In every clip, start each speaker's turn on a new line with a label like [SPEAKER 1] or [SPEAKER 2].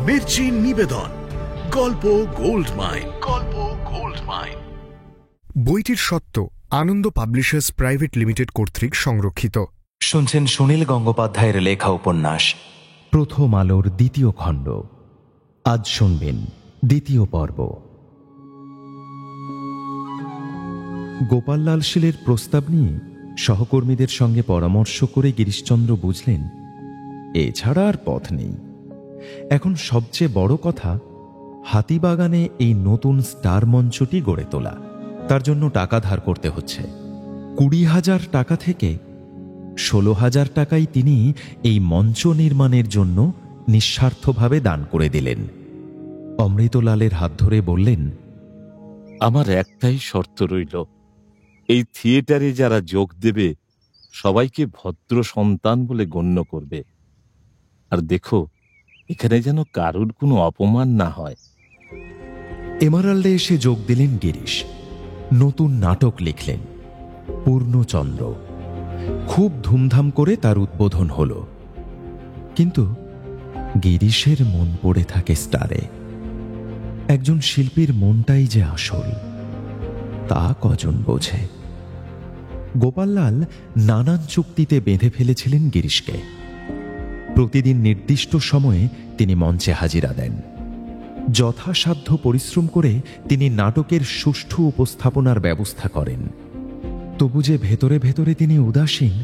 [SPEAKER 1] মির্চি নিবেদন, গল্প gold mine. গল্প গোল্ড মাইন।
[SPEAKER 2] বইটির সত্ত্ব আনন্দ পাবলিশার্স প্রাইভেট লিমিটেড কর্তৃক সংরক্ষিত।
[SPEAKER 3] শুনছেন সুনীল গঙ্গোপাধ্যায়ের লেখা উপন্যাস প্রথম আলোর দ্বিতীয় খণ্ড। আজ শুনবেন দ্বিতীয় পর্ব। গোপাললাল শীলের প্রস্তাব নিয়ে সহকর্মীদের সঙ্গে পরামর্শ করে গিরিশচন্দ্র বুঝলেন এছাড়া আর পথ নেই। এখন সবচেয়ে বড় কথা, হাতিবাগানে এই নতুন স্টার মঞ্চটি গড়ে তোলা। তার জন্য টাকা ধার করতে হচ্ছে। 20,000 টাকা থেকে 16,000 টাকাই তিনি এই মঞ্চ নির্মাণের জন্য নিঃস্বার্থভাবে দান করে দিলেন। অমৃতলালের হাত ধরে বললেন,
[SPEAKER 4] আমার একটাই শর্ত রইল, এই থিয়েটারে যারা যোগ দেবে সবাইকে ভদ্র সন্তান বলে গণ্য করবে। আর দেখো, এখানে যেন কারুর কোনো অপমান না হয়।
[SPEAKER 3] এমারাল্ডে এসে যোগ দিলেন গিরিশ। নতুন নাটক লিখলেন, পূর্ণচন্দ্র। খুব ধুমধাম করে তার উদ্বোধন হল। কিন্তু গিরিশের মন পড়ে থাকে স্টারে। একজন শিল্পীর মনটাই যে আসল, তা কজন বোঝে। গোপাললাল নানান চুক্তিতে বেঁধে ফেলেছিলেন গিরিশকে। প্রতিদিন নির্দিষ্ট সময়ে তিনি মঞ্চে হাজিরা দেন। যথাসাধ্য পরিশ্রম করে তিনি নাটকের সুষ্ঠু উপস্থাপনার ব্যবস্থা করেন। তবু যে ভেতরে ভেতরে তিনি উদাসীন,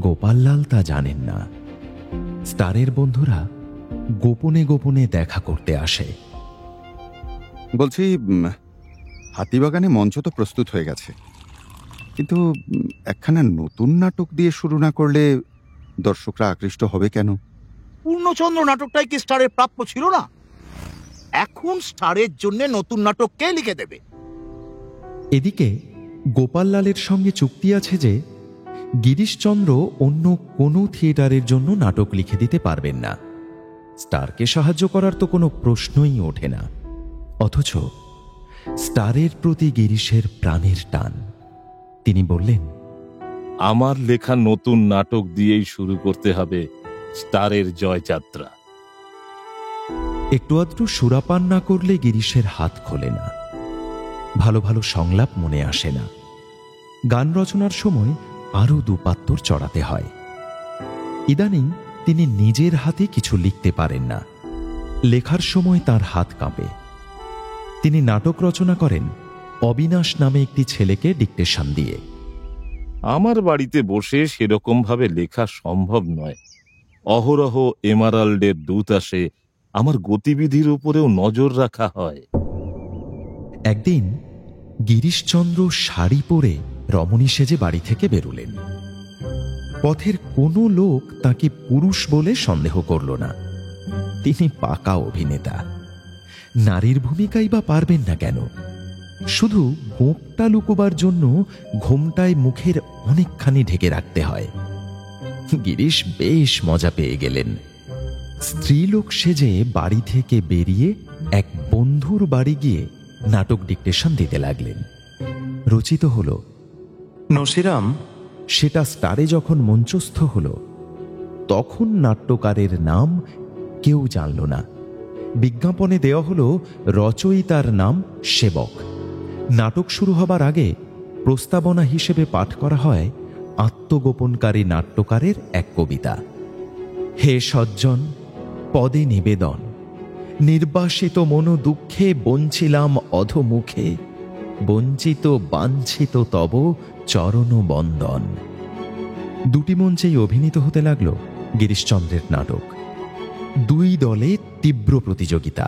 [SPEAKER 3] গোপাললাল তা জানেন না। স্টারের বন্ধুরা গোপনে গোপনে দেখা করতে আসে।
[SPEAKER 5] বলছি, হাতিবাগানে মঞ্চ তো প্রস্তুত হয়ে গেছে, কিন্তু একখানা নতুন নাটক দিয়ে শুরু না করলে দর্শকরা আকৃষ্ট হবে কেন?
[SPEAKER 6] পূর্ণচন্দ্র নাটকটাই কি স্টারের প্রাপ্য ছিল না? এখন স্টারের জন্য নতুন নাটক কে লিখে দেবে?
[SPEAKER 3] এদিকে গোপাললালের সঙ্গে চুক্তি আছে যে গিরিশচন্দ্র অন্য কোনো থিয়েটারের জন্য নাটক লিখে দিতে পারবেন না। স্টারকে সাহায্য করার তো কোনো প্রশ্নই ওঠে না। অথচ স্টারের প্রতি গিরিশের প্রাণের টান। তিনি বললেন,
[SPEAKER 4] আমার লেখা নতুন নাটক দিয়েই শুরু করতে হবে স্টারের জয়যাত্রা।
[SPEAKER 3] একটু আধটু সুরাপান না করলে গিরিশের হাত খোলে না। ভালো ভালো সংলাপ মনে আসে না। গান রচনার সময় আরও দুপাত্তর চড়াতে হয়। ইদানিং তিনি নিজের হাতে কিছু লিখতে পারেন না। লেখার সময় তার হাত কাঁপে। তিনি নাটক রচনা করেন অবিনাশ নামে একটি ছেলেকে ডিকটেশন দিয়ে।
[SPEAKER 4] আমার বাড়িতে বসে সেরকম ভাবে লেখা সম্ভব নয়। অহরহ এমারাল্ডের দূত আসে, আমার গতিবিধির উপরেও নজর রাখা হয়।
[SPEAKER 3] একদিন গিরিশচন্দ্র শাড়ি পরে রমণী সেজে বাড়ি থেকে বেরোলেন। পথের কোনো লোক তাকে পুরুষ বলে সন্দেহ করল না। তিনি পাকা অভিনেতা। নারীর ভূমিকাই বা পারবেন না কেন? শুধু গোঁপটা লুকোবার জন্য ঘোমটায় মুখের অনেকখানি ঢেকে রাখতে হয়। গিরিশ বেশ মজা পেয়ে গেলেন। স্ত্রীলোক সেজে বাড়ি থেকে বেরিয়ে এক বন্ধুর বাড়ি গিয়ে নাটক ডিকটেশন দিতে লাগলেন। রচিত হল
[SPEAKER 7] নসিরাম।
[SPEAKER 3] সেটা স্টারে যখন মঞ্চস্থ হল, তখন নাট্যকারের নাম কেউ জানল না। বিজ্ঞাপনে দেওয়া হল রচয়িতার নাম সেবক। নাটক শুরু হবার আগে প্রস্তাবনা হিসেবে পাঠ করা হয় আত্মগোপনকারী নাট্যকারের এক কবিতা। হে সজ্জন, পদে নিবেদন, নির্বাসিত মন দুঃখে বঞ্চিলাম অধমুখে, বঞ্চিত বাঞ্ছিত তব চরণ বন্দন। দুটি মঞ্চেই অভিনীত হতে লাগল গিরিশচন্দ্রের নাটক। দুই দলে তীব্র প্রতিযোগিতা।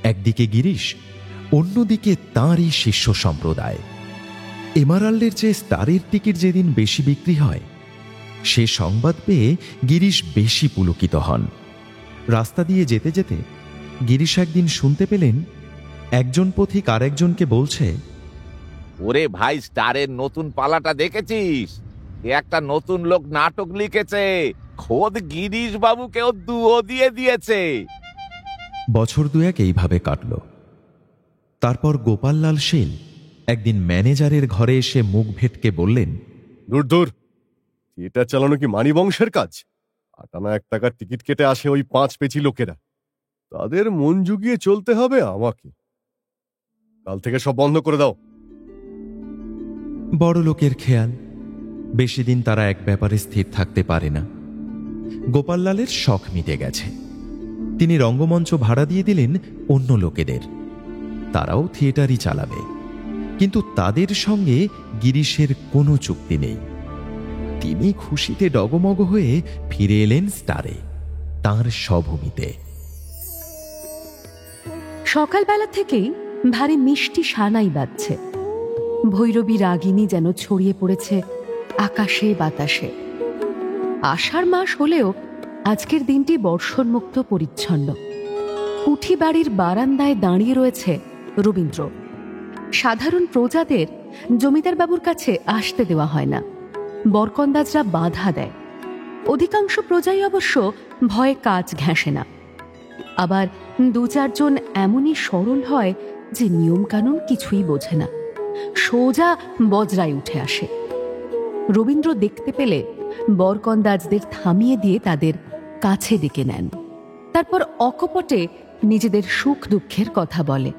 [SPEAKER 3] একদিকে গিরিশ, অন্যদিকে তাঁরই শিষ্য সম্প্রদায়। এমারাল্ডের চেয়ে স্টারের টিকিট যেদিন বেশি বিক্রি হয়, সে সংবাদ পেয়ে গিরিশ বেশি পুলকিত হন। রাস্তা দিয়ে যেতে যেতে গিরিশ একদিন শুনতে পেলেন একজন পথিক আরেকজনকে বলছে,
[SPEAKER 8] ওরে ভাই, স্টারের নতুন পালাটা দেখেছিস? একটা নতুন লোক নাটক লিখেছে, খোদ গিরিশ বাবুকেও দুও দিয়ে দিয়েছে।
[SPEAKER 3] বছর দুয়েক এইভাবে কাটল। তারপর গোপাললাল শীল একদিন ম্যানেজারের ঘরে এসে মুখ ভেটকে বললেন,
[SPEAKER 9] দূর দূর, থিয়েটার চালানো কি মানি বংশের কাজ? 8 আনা 1 টাকার টিকিট কেটে আসে ওই 5 পেঁচি লোকেরা। তাদের মন জুগিয়ে চলতে হবে আমাকে। কাল থেকে সব বন্ধ করে দাও।
[SPEAKER 3] বড় লোকের খেয়াল, বেশি দিন তারা এক ব্যাপারে স্থির থাকতে পারে না। গোপাললালের শখ মিটে গেছে। তিনি রঙ্গমঞ্চ ভাড়া দিয়ে দিলেন অন্য লোকেদের, তারাও থিয়েটারই চালাবে। কিন্তু তাদের সঙ্গে গিরিশের কোনো চুক্তি নেই। তিনি খুশিতে ডগমগ হয়ে ফিরে এলেন স্টারে, তাঁর স্বভূমিতে।
[SPEAKER 10] সকালবেলা থেকেই ভারী মিষ্টি সানাই বাজছে। ভৈরবী রাগিনী যেন ছড়িয়ে পড়েছে আকাশে বাতাসে। আষাঢ় মাস হলেও আজকের দিনটি বর্ষণমুক্ত পরিচ্ছন্ন। কুঠি বাড়ির বারান্দায় দাঁড়িয়ে রয়েছে রবীন্দ্র। সাধারণ প্রজাদের জমিদার বাবুর কাছে আসতে দেওয়া হয় না, বরকন্দাজরা বাধা দেয়। অধিকাংশ প্রজাই অবশ্য ভয়ে কাজ ঘেঁষে না। আবার দু চারজন এমনই সরল হয় যে নিয়মকানুন কিছুই বোঝে না, সোজা বজরায় উঠে আসে। রবীন্দ্র দেখতে পেলে বরকন্দাজদের থামিয়ে দিয়ে তাদের কাছে ডেকে নেন। তারপর অকপটে নিজেদের সুখ দুঃখের কথা বলে।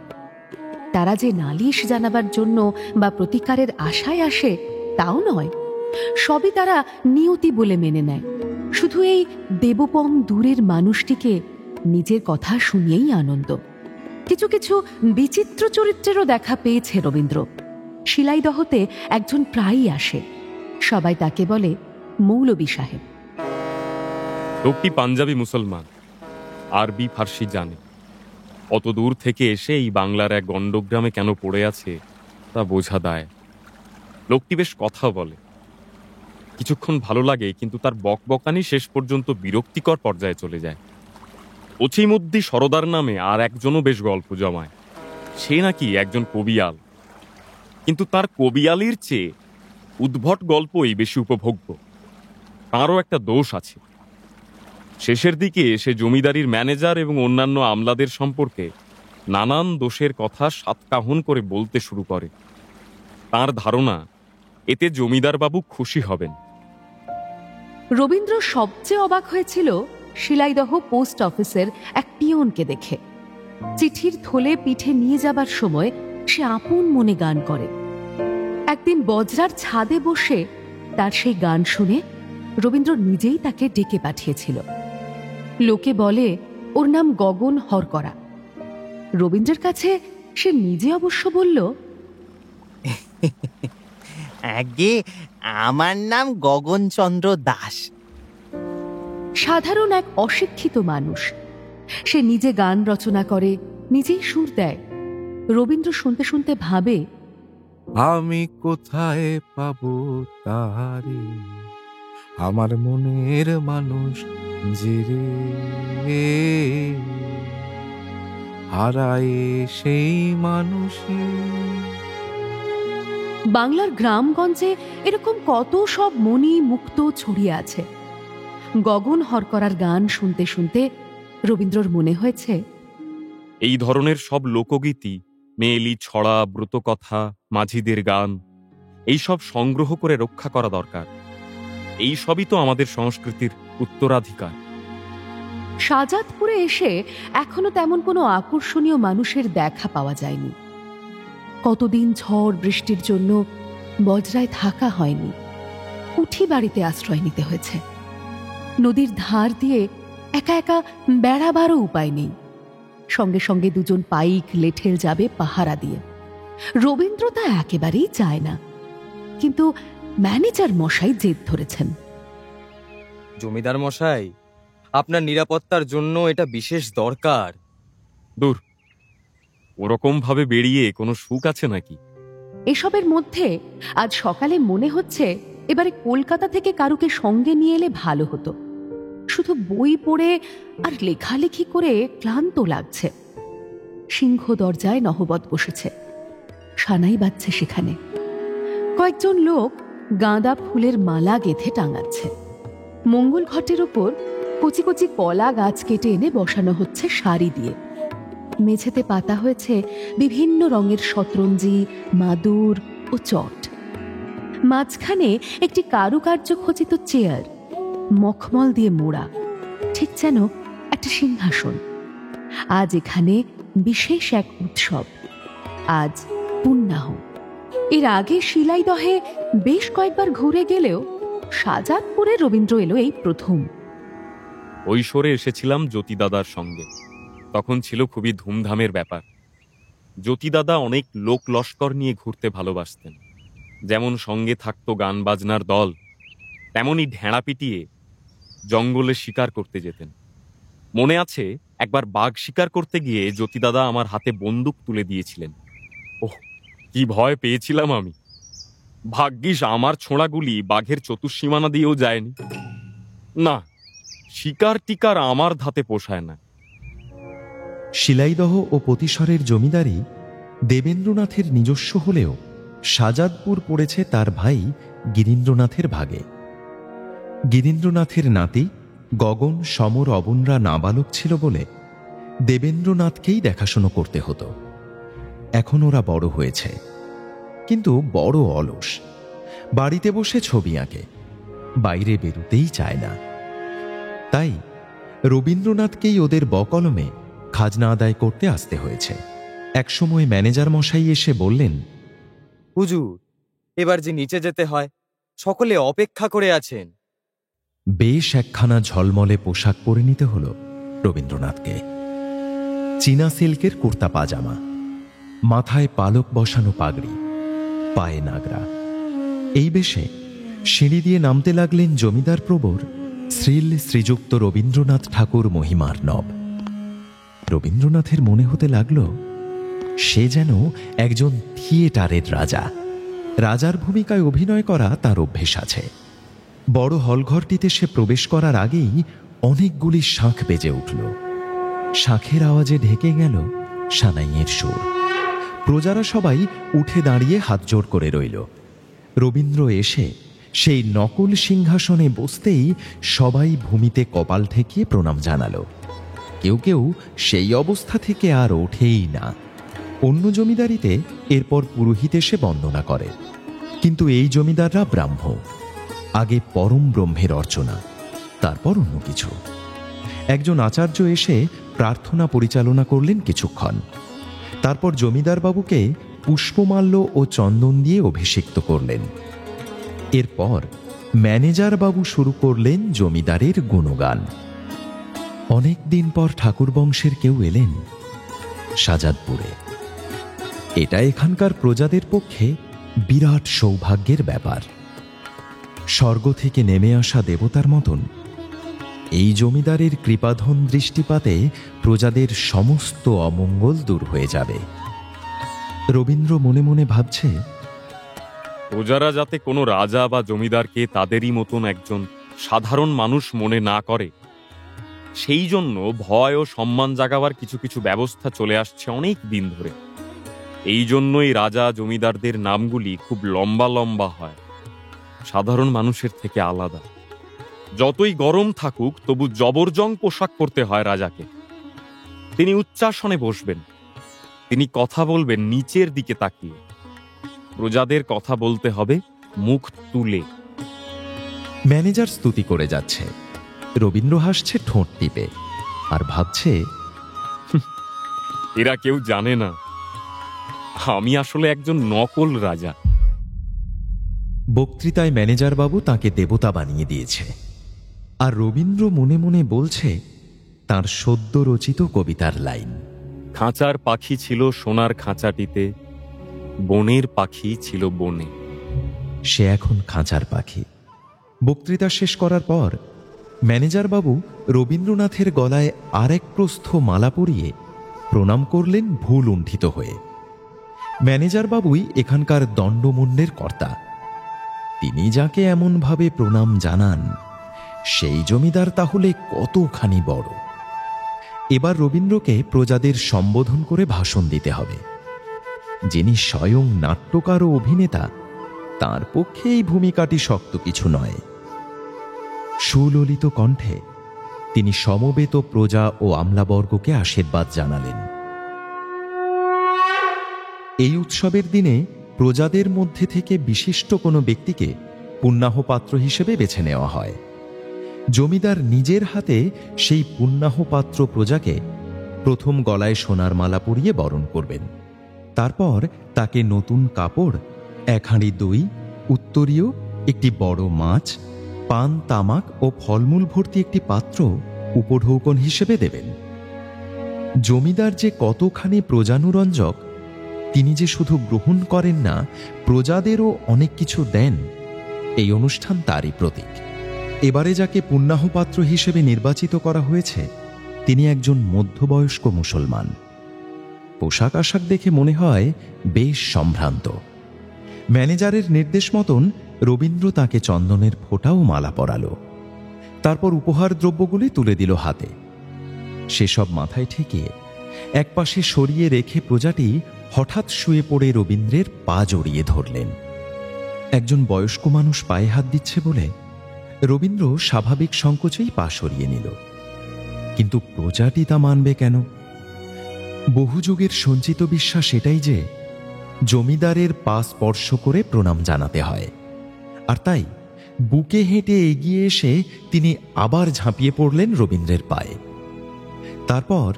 [SPEAKER 10] তারা যে নালিশ জানাবার জন্য বা প্রতিকারের আশায় আসে তাও নয়, সবই তারা নিয়তি বলে মেনে নেয়। শুধু এই দেবপম দূরের মানুষটিকে নিজের কথা শুনিয়েই আনন্দ। কিছু কিছু বিচিত্র চরিত্রেরও দেখা পেয়েছে রবীন্দ্র। শিলাইদহতে একজন প্রায়ই আসে, সবাই তাকে বলে মৌলবী সাহেব।
[SPEAKER 11] লোকটি পাঞ্জাবি মুসলমান, আরবি ফার্সি জানে। অত দূর থেকে এসে এই বাংলার এক গণ্ডগ্রামে কেন পড়ে আছে তা বোঝা দায়। লোকটি বেশ কথা বলে, কিছুক্ষণ ভালো লাগে, কিন্তু তার বকবকানি শেষ পর্যন্ত বিরক্তিকর পর্যায়ে চলে যায়। অচিমধ্যে সরদার নামে আর একজনও বেশ গল্প জমায়। সে নাকি একজন কবিয়াল, কিন্তু তার কবিয়ালির চেয়ে উদ্ভট গল্পই বেশি উপভোগ্য। তাঁরও একটা দোষ আছে। শেষের দিকে সে জমিদারির ম্যানেজার এবং অন্যান্য আমলাদের সম্পর্কে নানান দোষের কথা সাতকাহন করে বলতে শুরু করে। তার ধারণা এতে জমিদার বাবু খুশি হবেন।
[SPEAKER 10] রবীন্দ্র সবচেয়ে অবাক হয়েছিল শিলাইদহ পোস্ট অফিসের এক পিয়নকে দেখে। চিঠির থলে পিঠে নিয়ে যাবার সময় সে আপন মনে গান করে। একদিন বজরার ছাদে বসে তার সেই গান শুনে রবীন্দ্র নিজেই তাকে ডেকে পাঠিয়েছিল। লোকে বলে ওর নাম গগন হরকরা। রবীন্দ্রের কাছে সে নিজে অবশ্য বলল,
[SPEAKER 12] আগে আমার নাম গগনচন্দ্র দাস।
[SPEAKER 10] সাধারণ এক অশিক্ষিত মানুষ, সে নিজে গান রচনা করে, নিজেই সুর দেয়। রবীন্দ্র শুনতে শুনতে ভাবে,
[SPEAKER 13] আমি কোথায় পাবো তারে, আমার মনের মানুষ যে রে, হারায় সেই মানুষই।
[SPEAKER 10] বাংলার গ্রামগঞ্জে এরকম কত সব মনি মুক্ত ছড়িয়ে আছে। গগন হরকরার গান শুনতে শুনতে রবীন্দ্রর মনে হয়েছে,
[SPEAKER 11] এই ধরনের সব লোকগীতি, মেয়েলি ছড়া, ব্রতকথা, মাঝিদের গান, এই সব সংগ্রহ করে রক্ষা করা দরকার। এই সবই তো আমাদের সংস্কৃতির উত্তরাধিকার।
[SPEAKER 10] শাহজাদপুরে এসে এখনো তেমন কোনো আকর্ষণীয় মানুষের দেখা পাওয়া যায়নি। কতদিন ঝড় বৃষ্টির জন্য বজরায় থাকা হয়নি, উঠি বাড়িতে আশ্রয় নিতে হয়েছে। নদীর ধার দিয়ে একা একা বেড়াবারও উপায় নেই। সঙ্গে সঙ্গে দুজন পাইক লেঠেল যাবে পাহারা দিয়ে। রবীন্দ্র তা একেবারেই চায় না, কিন্তু ম্যানেজার মশাই জেদ ধরেছেন।
[SPEAKER 14] জমিদার মশাই, আপনার নিরাপত্তার জন্য এটা বিশেষ দরকার।
[SPEAKER 11] দূর, ওরকম ভাবে বেরিয়ে কোনো সুখ আছে নাকি?
[SPEAKER 10] এসবের মধ্যে আজ সকালে মনে হচ্ছে এবারে কলকাতা থেকে কারুকে সঙ্গে নিয়ে এলে ভালো হতো। শুধু বই পড়ে আর লেখালেখি করে ক্লান্ত লাগছে। সিংহ দরজায় নহবত বসেছে, সানাই বাজছে সেখানে। কয়েকজন লোক গাঁদা ফুলের মালা গেঁথে টাঙাচ্ছে। মঙ্গল ঘটের ওপর কচি কচি কলা গাছ কেটে এনে বসানো হচ্ছে সারি দিয়ে। মেঝেতে পাতা হয়েছে বিভিন্ন রঙের শতরঞ্জি, মাদুর ও চট। মাঝখানে একটি কারুকার্য খচিত চেয়ার, মখমল দিয়ে মোড়া, ঠিক যেন একটা সিংহাসন। আজ এখানে বিশেষ এক উৎসব। আজ পুণ্যাহ। এর আগে শিলাইদহে বেশ কয়েকবার ঘুরে গেলেও শাহজাদপুরে রবীন্দ্র এলো এই প্রথম।
[SPEAKER 11] কৈশোরে এসেছিলাম জ্যোতিদাদার সঙ্গে। তখন ছিল খুবই ধুমধামের ব্যাপার। জ্যোতিদাদা অনেক লোক লস্কর নিয়ে ঘুরতে ভালোবাসতেন। যেমন সঙ্গে থাকতো গান বাজনার দল, তেমনই ঢেঁড়া পিটিয়ে জঙ্গলে শিকার করতে যেতেন। মনে আছে একবার বাঘ শিকার করতে গিয়ে জ্যোতিদাদা আমার হাতে বন্দুক তুলে দিয়েছিলেন। ওহ, কি ভয় পেয়েছিলাম আমি! ভাগ্যিস আমার ছোঁড়াগুলি বাঘের চতুর্সীমানা দিয়েও যায়নি। না, শিকার টিকার আমার ধাতে পোষায় না।
[SPEAKER 3] শিলাইদহ ও পতিশ্বরের জমিদারি দেবেন্দ্রনাথের নিজস্ব হলেও শাহজাদপুর পড়েছে তার ভাই গিরীন্দ্রনাথের ভাগে। গিরীন্দ্রনাথের নাতি গগন, সমর, অবনরা নাবালক ছিল বলে দেবেন্দ্রনাথকেই দেখাশোনা করতে হতো। এখন ওরা বড় হয়েছে, কিন্তু বড় অলস। বাড়িতে বসে ছবি আঁকে, বাইরে বেরুতেই চায় না। তাই রবীন্দ্রনাথকেই ওদের বকলমে খাজনা আদায় করতে আসতে হয়েছে। একসময় ম্যানেজার মশাই এসে বললেন,
[SPEAKER 14] হুজুর, এবার যে নিচে যেতে হয়, সকলে অপেক্ষা করে আছেন।
[SPEAKER 3] বেশ একখানা ঝলমলে পোশাক পরে নিতে হলো রবীন্দ্রনাথকে। চীনা সিল্কের কুর্তা পাজামা, মাথায় পালক বসানো পাগড়ি, পায়ে নাগরা। এই বেশে সিঁড়ি দিয়ে নামতে লাগলেন জমিদার প্রবর শ্রীযুক্ত রবীন্দ্রনাথ ঠাকুর মহিমার নব। রবীন্দ্রনাথের মনে হতে লাগল সে যেন একজন থিয়েটারের রাজা। রাজার ভূমিকায় অভিনয় করা তার অভ্যেস আছে। বড় হলঘরটিতে সে প্রবেশ করার আগেই অনেকগুলি শাঁখ বেজে উঠল। শাঁখের আওয়াজে ঢেকে গেল সানাইয়ের সুর। প্রজারা সবাই উঠে দাঁড়িয়ে হাতজোড় করে রইল। রবীন্দ্র এসে সেই নকল সিংহাসনে বসতেই সবাই ভূমিতে কপাল ঠেকিয়ে প্রণাম জানালো। কেউ কেউ সেই অবস্থা থেকে আর ওঠেই না। অন্য জমিদারিতে এরপর পুরোহিত এসে বন্দনা করে, কিন্তু এই জমিদাররা ব্রাহ্ম। আগে পরম ব্রহ্মের অর্চনা, তারপর অন্য কিছু। একজন আচার্য এসে প্রার্থনা পরিচালনা করলেন কিছুক্ষণ। তারপর জমিদার বাবুকে পুষ্পমাল্য ও চন্দন দিয়ে অভিষিক্ত করলেন। এরপর ম্যানেজার বাবু শুরু করলেন জমিদারের গুণগান। অনেক দিন পর ঠাকুর বংশের কেউ এলেন শাহজাদপুরে। এটা এখানকার প্রজাদের পক্ষে বিরাট সৌভাগ্যের ব্যাপার। স্বর্গ থেকে নেমে আসা দেবতার মতন এই জমিদারের কৃপাধন দৃষ্টিপাতে প্রজাদের সমস্ত অমঙ্গল দূর হয়ে যাবে। রবীন্দ্র মনে মনে ভাবছে,
[SPEAKER 11] প্রজারা যাতে কোনো রাজা বা জমিদারকে তাদেরই মতন একজন সাধারণ মানুষ মনে না করে, সেই জন্য ভয় ও সম্মান জাগাবার কিছু কিছু ব্যবস্থা চলে আসছে অনেক দিন ধরে। এই জন্যই রাজা জমিদারদের নামগুলি খুব লম্বা লম্বা হয়, সাধারণ মানুষের থেকে আলাদা। যতই গরম থাকুক তবু জবরজং পোশাক পরতে হয় রাজাকে। তিনি উচ্চাসনে বসবেন, তিনি কথা বলবেন নিচের দিকে তাকিয়ে। প্রজাদের কথা বলতে হবে মুখ তুলে।
[SPEAKER 3] ম্যানেজার স্তুতি করে যাচ্ছে, রবীন্দ্র হাসছে ঠোঁট টিপে আর ভাবছে,
[SPEAKER 11] এরা কেউ জানে না আমি আসলে একজন নকল রাজা।
[SPEAKER 3] বক্তৃতায় ম্যানেজার বাবু তাকে দেবতা বানিয়ে দিয়েছে, আর রবীন্দ্র মনে মনে বলছে তার সদ্য রচিত কবিতার লাইন।
[SPEAKER 11] খাঁচার পাখি ছিল সোনার খাঁচাটিতে, বনের পাখি ছিল বনে।
[SPEAKER 3] সে এখন খাঁচার পাখি। বক্তৃতা শেষ করার পর ম্যানেজার বাবু রবীন্দ্রনাথের গলায় আরেক প্রস্থ মালা পরিয়ে প্রণাম করলেন ভুল উণ্ঠিত হয়ে। ম্যানেজার বাবুই এখানকার দণ্ডমুণ্ডের কর্তা। তিনি যাকে এমনভাবে প্রণাম জানান, সেই জমিদার তাহলে কতখানি বড়। এবার রবীন্দ্রকে প্রজাদের সম্বোধন করে ভাষণ দিতে হবে। যিনি স্বয়ং নাট্যকার ও অভিনেতা, তার পক্ষে এই ভূমিকাটি শক্ত কিছু নয়। সুললিত কণ্ঠে তিনি সমবেত প্রজা ও আমলাবর্গকে আশীর্বাদ জানালেন। এই উৎসবের দিনে প্রজাদের মধ্যে থেকে বিশিষ্ট কোনো ব্যক্তিকে পুণ্যাহ পাত্র হিসেবে বেছে নেওয়া হয়। জমিদার নিজের হাতে সেই পুণ্যাহ পাত্র প্রজাকে প্রথম গলায় সোনার মালা পরিয়ে বরণ করবেন। তারপর তাকে নতুন কাপড়, 1 হাঁড়ি দই, উত্তরীয়, একটি বড় মাছ, পান, তামাক ও ফলমূল ভর্তি একটি পাত্র উপঢৌকন হিসেবে দেবেন। জমিদার যে কতখানি প্রজানুরঞ্জক, তিনি যে শুধু গ্রহণ করেন না, প্রজাদেরও অনেক কিছু দেন, এই অনুষ্ঠান তারই প্রতীক। এবারে যাকে পুণ্যাহপাত্র হিসেবে নির্বাচিত করা হয়েছে, তিনি একজন মধ্যবয়স্ক মুসলমান। পোশাক আশাক দেখে মনে হয় বেশ সম্ভ্রান্ত। ম্যানেজারের নির্দেশ মতন রবীন্দ্র তাকে চন্দনের ফোঁটা ও মালা পরালো। তারপর উপহার দ্রব্যগুলি তুলে দিল হাতে। সেসব মাথায় ঠেকিয়ে একপাশে সরিয়ে রেখে প্রজাটি হঠাৎ শুয়ে পড়ে রবীন্দ্রের পা জড়িয়ে ধরলেন। একজন বয়স্ক মানুষ পায়ে হাত দিচ্ছে বলে রবীন্দ্র স্বাভাবিক সংকোচেই পা সরিয়ে নিল। কিন্তু প্রজাটি তা মানবে কেন? বহু যুগের সঞ্চিত বিশ্বাস এটাই যে জমিদারের পা স্পর্শ করে প্রণাম জানাতে হয়। আর তাই বুকে হেঁটে এগিয়ে এসে তিনি আবার ঝাঁপিয়ে পড়লেন রবীন্দ্রের পায়ে। তারপর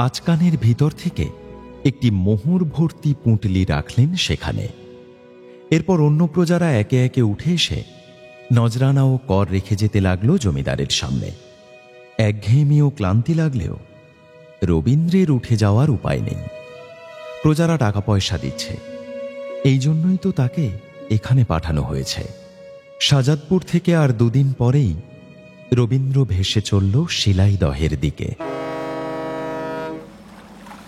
[SPEAKER 3] আচকানের ভিতর থেকে একটি মোহর ভর্তি পুঁটলি রাখলেন সেখানে। এরপর অন্য প্রজারা একে একে উঠে এসে নজরানা ও কর রেখে যেতে লাগলো জমিদারের সামনে। একঘেয়েমি ও ক্লান্তি লাগলেও রবীন্দ্রের উঠে যাওয়ার উপায় নেই। প্রজারা টাকা পয়সা দিচ্ছে, এই জন্যই তো তাকে এখানে পাঠানো হয়েছে। শাজাদপুর থেকে আর 2 দিন পরেই রবীন্দ্র ভেসে চলল শিলাইদহের দিকে।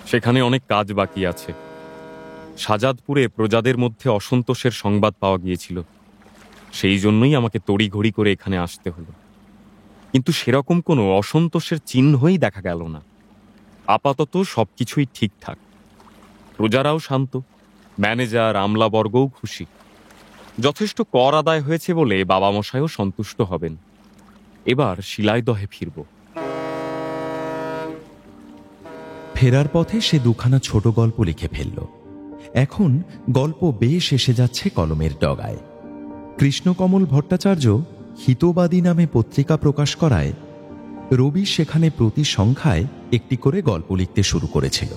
[SPEAKER 11] সেখানে অনেক কাজ বাকি আছে। শাজাদপুরে প্রজাদের মধ্যে অসন্তোষের সংবাদ পাওয়া গিয়েছিল, সেই জন্যই আমাকে তড়িঘড়ি করে এখানে আসতে হলো। কিন্তু সেরকম কোনো অসন্তোষের চিহ্নই দেখা গেল না। আপাতত সবকিছুই ঠিকঠাক। প্রজারাও শান্ত, ম্যানেজার আমলাবর্গও খুশি। যথেষ্ট কর আদায় হয়েছে বলে বাবা মশাইও সন্তুষ্ট হবেন। এবার শিলাইদহে ফিরব।
[SPEAKER 3] ফেরার পথে সে 2খানা ছোট গল্প লিখে ফেলল। এখন গল্প বেশ এসে যাচ্ছে কলমের ডগায়। কৃষ্ণকমল ভট্টাচার্য হিতবাদী নামে পত্রিকা প্রকাশ করায় রবি সেখানে প্রতি সংখ্যায় একটি করে গল্প লিখতে শুরু করেছিল।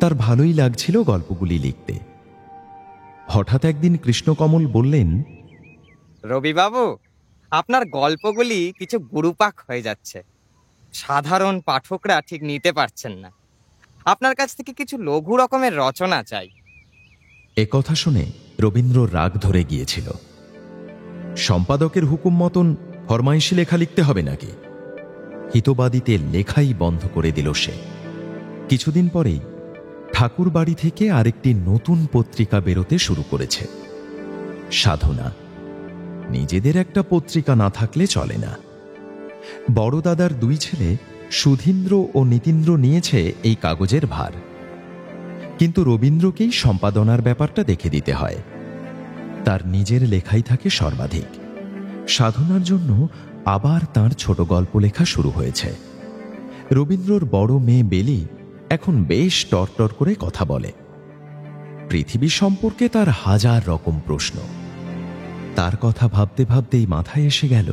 [SPEAKER 3] তার ভালোই লাগছিল গল্পগুলি লিখতে। হঠাৎ একদিন কৃষ্ণকমল বললেন,
[SPEAKER 14] রবিবাবু, আপনার গল্পগুলি কিছু গুরুপাক হয়ে যাচ্ছে। সাধারণ পাঠকরা ঠিক নিতে পারছেন না। আপনার কাছ থেকে কিছু লঘু রকমের রচনা চাই।
[SPEAKER 3] একথা শুনে রবীন্দ্র রাগ ধরে গিয়েছিল। সম্পাদকের হুকুম মতন ফরমাইশি লেখা লিখতে হবে নাকি? হিতবাদীতে লেখাই বন্ধ করে দিল সে। কিছুদিন পরেই ঠাকুর বাড়ি থেকে আরেকটি নতুন পত্রিকা বেরোতে শুরু করেছে, সাধনা। নিজেদের একটা পত্রিকা না থাকলে চলে না। বড় দাদার 2 ছেলে সুধীন্দ্র ও নীতীন্দ্র নিয়েছে এই কাগজের ভার। কিন্তু রবীন্দ্রকেই সম্পাদনার ব্যাপারটা দেখে দিতে হয়। তার নিজের লেখাই থাকে সর্বাধিক। সাধনার জন্য আবার তার ছোট গল্প লেখা শুরু হয়েছে। রবীন্দ্রর বড় মেয়ে বেলি এখন বেশ টরটর করে কথা বলে। পৃথিবী সম্পর্কে তার 1000 রকম প্রশ্ন। তার কথা ভাবতে ভাবতেই মাথায় এসে গেল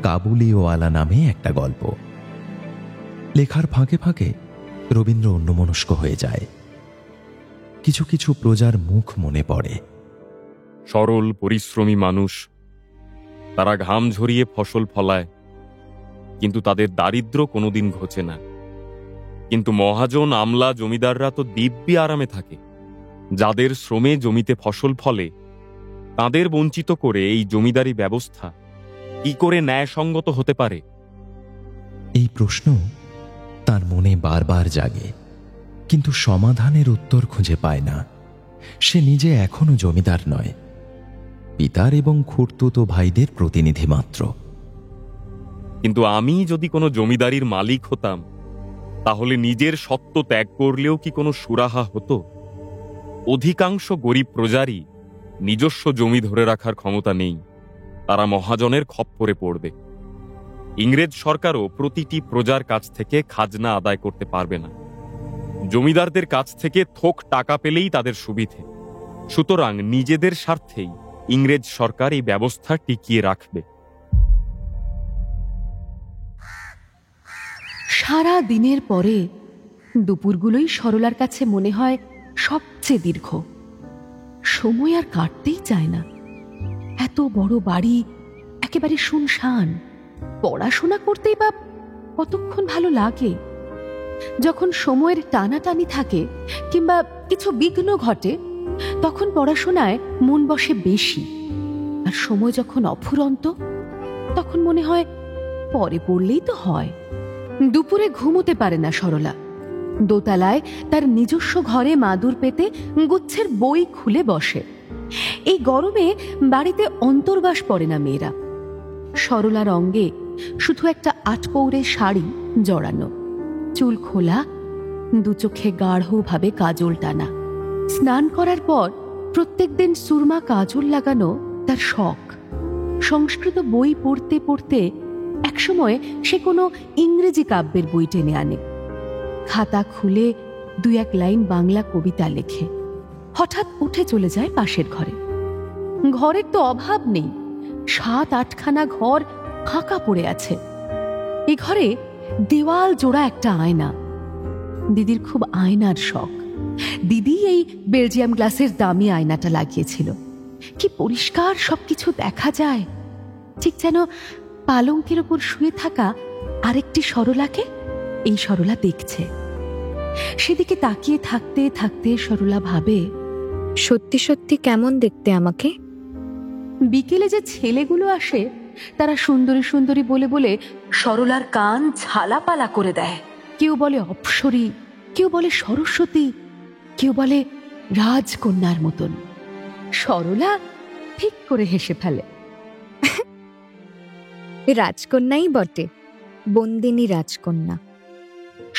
[SPEAKER 3] কাবুলিওয়ালা নামে একটা গল্প। লেখার ফাঁকে ফাঁকে রবীন্দ্র অন্যমনস্ক হয়ে যায়। কিছু কিছু প্রজার মুখ মনে পড়ে।
[SPEAKER 11] সরল পরিশ্রমী মানুষ, তারা ঘাম ঝরিয়ে ফসল ফলায়, কিন্তু তাদের দারিদ্র কোনোদিন ঘোচে না। কিন্তু মহাজন, আমলা, জমিদাররা তো দিব্যি আরামে থাকে। যাদের শ্রমে জমিতে ফসল ফলে, তাদের বঞ্চিত করে এই জমিদারি ব্যবস্থা কি করে ন্যায়সঙ্গত হতে পারে?
[SPEAKER 3] এই প্রশ্ন তার মনে বারবার জাগে, কিন্তু সমাধানের উত্তর খুঁজে পায় না। সে নিজে এখনো জমিদার নয়, পিতার এবং খুড়তুতো ভাইদের প্রতিনিধি মাত্র।
[SPEAKER 11] কিন্তু আমি যদি কোনো জমিদারির মালিক হতাম, তাহলে নিজের সত্ত্ব ত্যাগ করলেও কি কোনো সুরাহা হতো? অধিকাংশ গরিব প্রজারই নিজস্ব জমি ধরে রাখার ক্ষমতা নেই। তারা মহাজনের খপ্পরে পড়বে। ইংরেজ সরকারও প্রতিটি প্রজার কাছ থেকে খাজনা আদায় করতে পারবে না। জমিদারদের কাছ থেকে থোক টাকা পেলেই তাদের সুবিধে। সুতরাং নিজেদের স্বার্থেই ইংরেজ সরকার এই ব্যবস্থা টিকিয়ে রাখবে।
[SPEAKER 10] সারা দিনের পরে দুপুরগুলোই সরলার কাছে মনে হয় সবচেয়ে দীর্ঘ। সময় আর কাটতেই চায় না। এত বড় বাড়ি, একেবারে শুনশান। পড়াশোনা করতেই বা কতক্ষণ ভালো লাগে। যখন সময়ের টানাটানি থাকে কিংবা কিছু বিঘ্ন ঘটে, তখন পড়াশোনায় মন বসে বেশি। আর সময় যখন অফুরন্ত, তখন মনে হয় পরে পড়লেই তো হয়। দুপুরে ঘুমোতে পারে না সরলা। দোতলায় তার নিজস্ব ঘরে মাদুর পেতে গুচ্ছের বই খুলে বসে। এই গরমে বাড়িতে অন্তর্বাস পড়ে না মেয়েরা। সরলার অঙ্গে শুধু একটা আটপৌরে শাড়ি জড়ানো, চুল খোলা, দু চোখে গাঢ়ভাবে কাজল টানা। স্নান করার পর প্রত্যেক দিন সুরমা কাজল লাগানো তার শখ। সংস্কৃত বই পড়তে পড়তে একসময় সে কোনো ইংরেজি কাব্যের বই টেনে আনে। খাতা খুলে 2-1 লাইন বাংলা কবিতা লেখে। হঠাৎ উঠে চলে যায় পাশের ঘরে। ঘরের তো অভাব নেই, 7-8খানা ঘর ফাঁকা পড়ে আছে। এই ঘরে দেওয়াল জোড়া একটা আয়না। দিদির খুব আয়নার শখ। দিদি এই বেলজিয়াম গ্লাসের দামি আয়নাটা লাগিয়েছিল। কি পরিষ্কার সবকিছু দেখা যায়, ঠিক যেন পালঙ্কের ওপর শুয়ে থাকা আরেকটি সরলাকে এই সরলা দেখছে। সেদিকে তাকিয়ে থাকতে থাকতে সরলা ভাবে,
[SPEAKER 15] সত্যি সত্যি কেমন দেখতে আমাকে।
[SPEAKER 10] বিকেলে যে ছেলেগুলো আসে, তারা সুন্দরী সুন্দরী বলে বলে সরলার কান ঝালাপালা করে দেয়। কেউ বলে অপ্সরী, কেউ বলে সরস্বতী, কেউ বলে রাজকন্যার মতন। সরলা ঠিক করে হেসে ফেলে।
[SPEAKER 15] রাজকন্যাই বটে, বন্দিনী রাজকন্যা।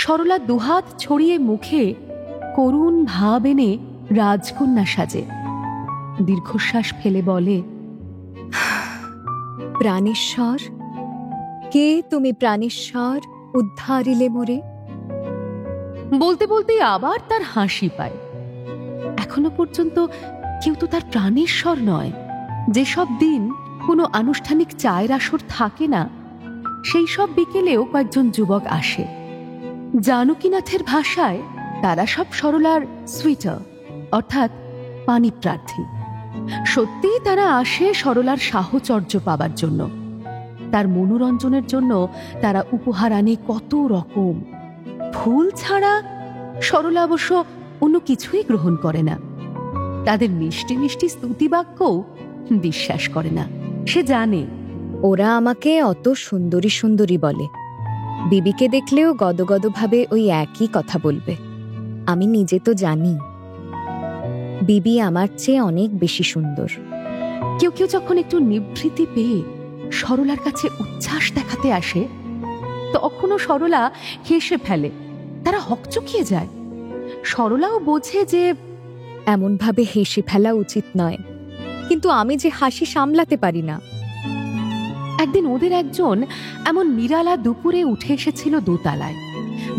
[SPEAKER 10] সরলা দুহাত ছড়িয়ে মুখে করুণ ভাব এনে রাজকন্যা সাজে। দীর্ঘশ্বাস ফেলে বলে,
[SPEAKER 15] প্রাণেশ্বর, কে তুমি প্রাণেশ্বর, উদ্ধারিলে মোরে।
[SPEAKER 10] বলতে বলতে আবার তার হাসি পায়। এখনো পর্যন্ত কেউ তো তার প্রাণেশ্বর নয়। যেসব দিন কোনো আনুষ্ঠানিক চায়ের আসর থাকে না, সেই সব বিকেলেও কয়েকজন যুবক আসে। জানকীনাথের ভাষায় তারা সব সরলার সুইটার, অর্থাৎ পানি প্রার্থী। সত্যিই তারা আসে সরলার সাহচর্য পাবার জন্য। তার মনোরঞ্জনের জন্য তারা উপহার আনে কত রকম। ফুল ছাড়া সরলা অবশ্য অন্য কিছুই গ্রহণ করে না। তাদের মিষ্টি মিষ্টি স্তুতিবাক্যও বিশ্বাস করে না। সে জানে
[SPEAKER 15] ওরা আমাকে অত সুন্দরী সুন্দরী বলে। বিবিকে দেখলেও গদগদ ভাবে ওই একই কথা বলবে। আমি নিজে তো জানি বিবি আমার চেয়ে অনেক বেশি সুন্দর।
[SPEAKER 10] কেউ কেউ যখন একটু নিভৃতি পেয়ে সরলার কাছে উচ্ছ্বাস দেখাতে আসে, তখনও সরলা হেসে ফেলে। তারা হকচকিয়ে যায়। সরলাও বোঝে যে
[SPEAKER 15] এমন ভাবে হেসে ফেলা উচিত নয়, কিন্তু আমি যে হাসি সামলাতে পারি না।
[SPEAKER 10] একদিন ওদের একজন এমন নিরালা দুপুরে উঠে এসেছিল দোতলায়।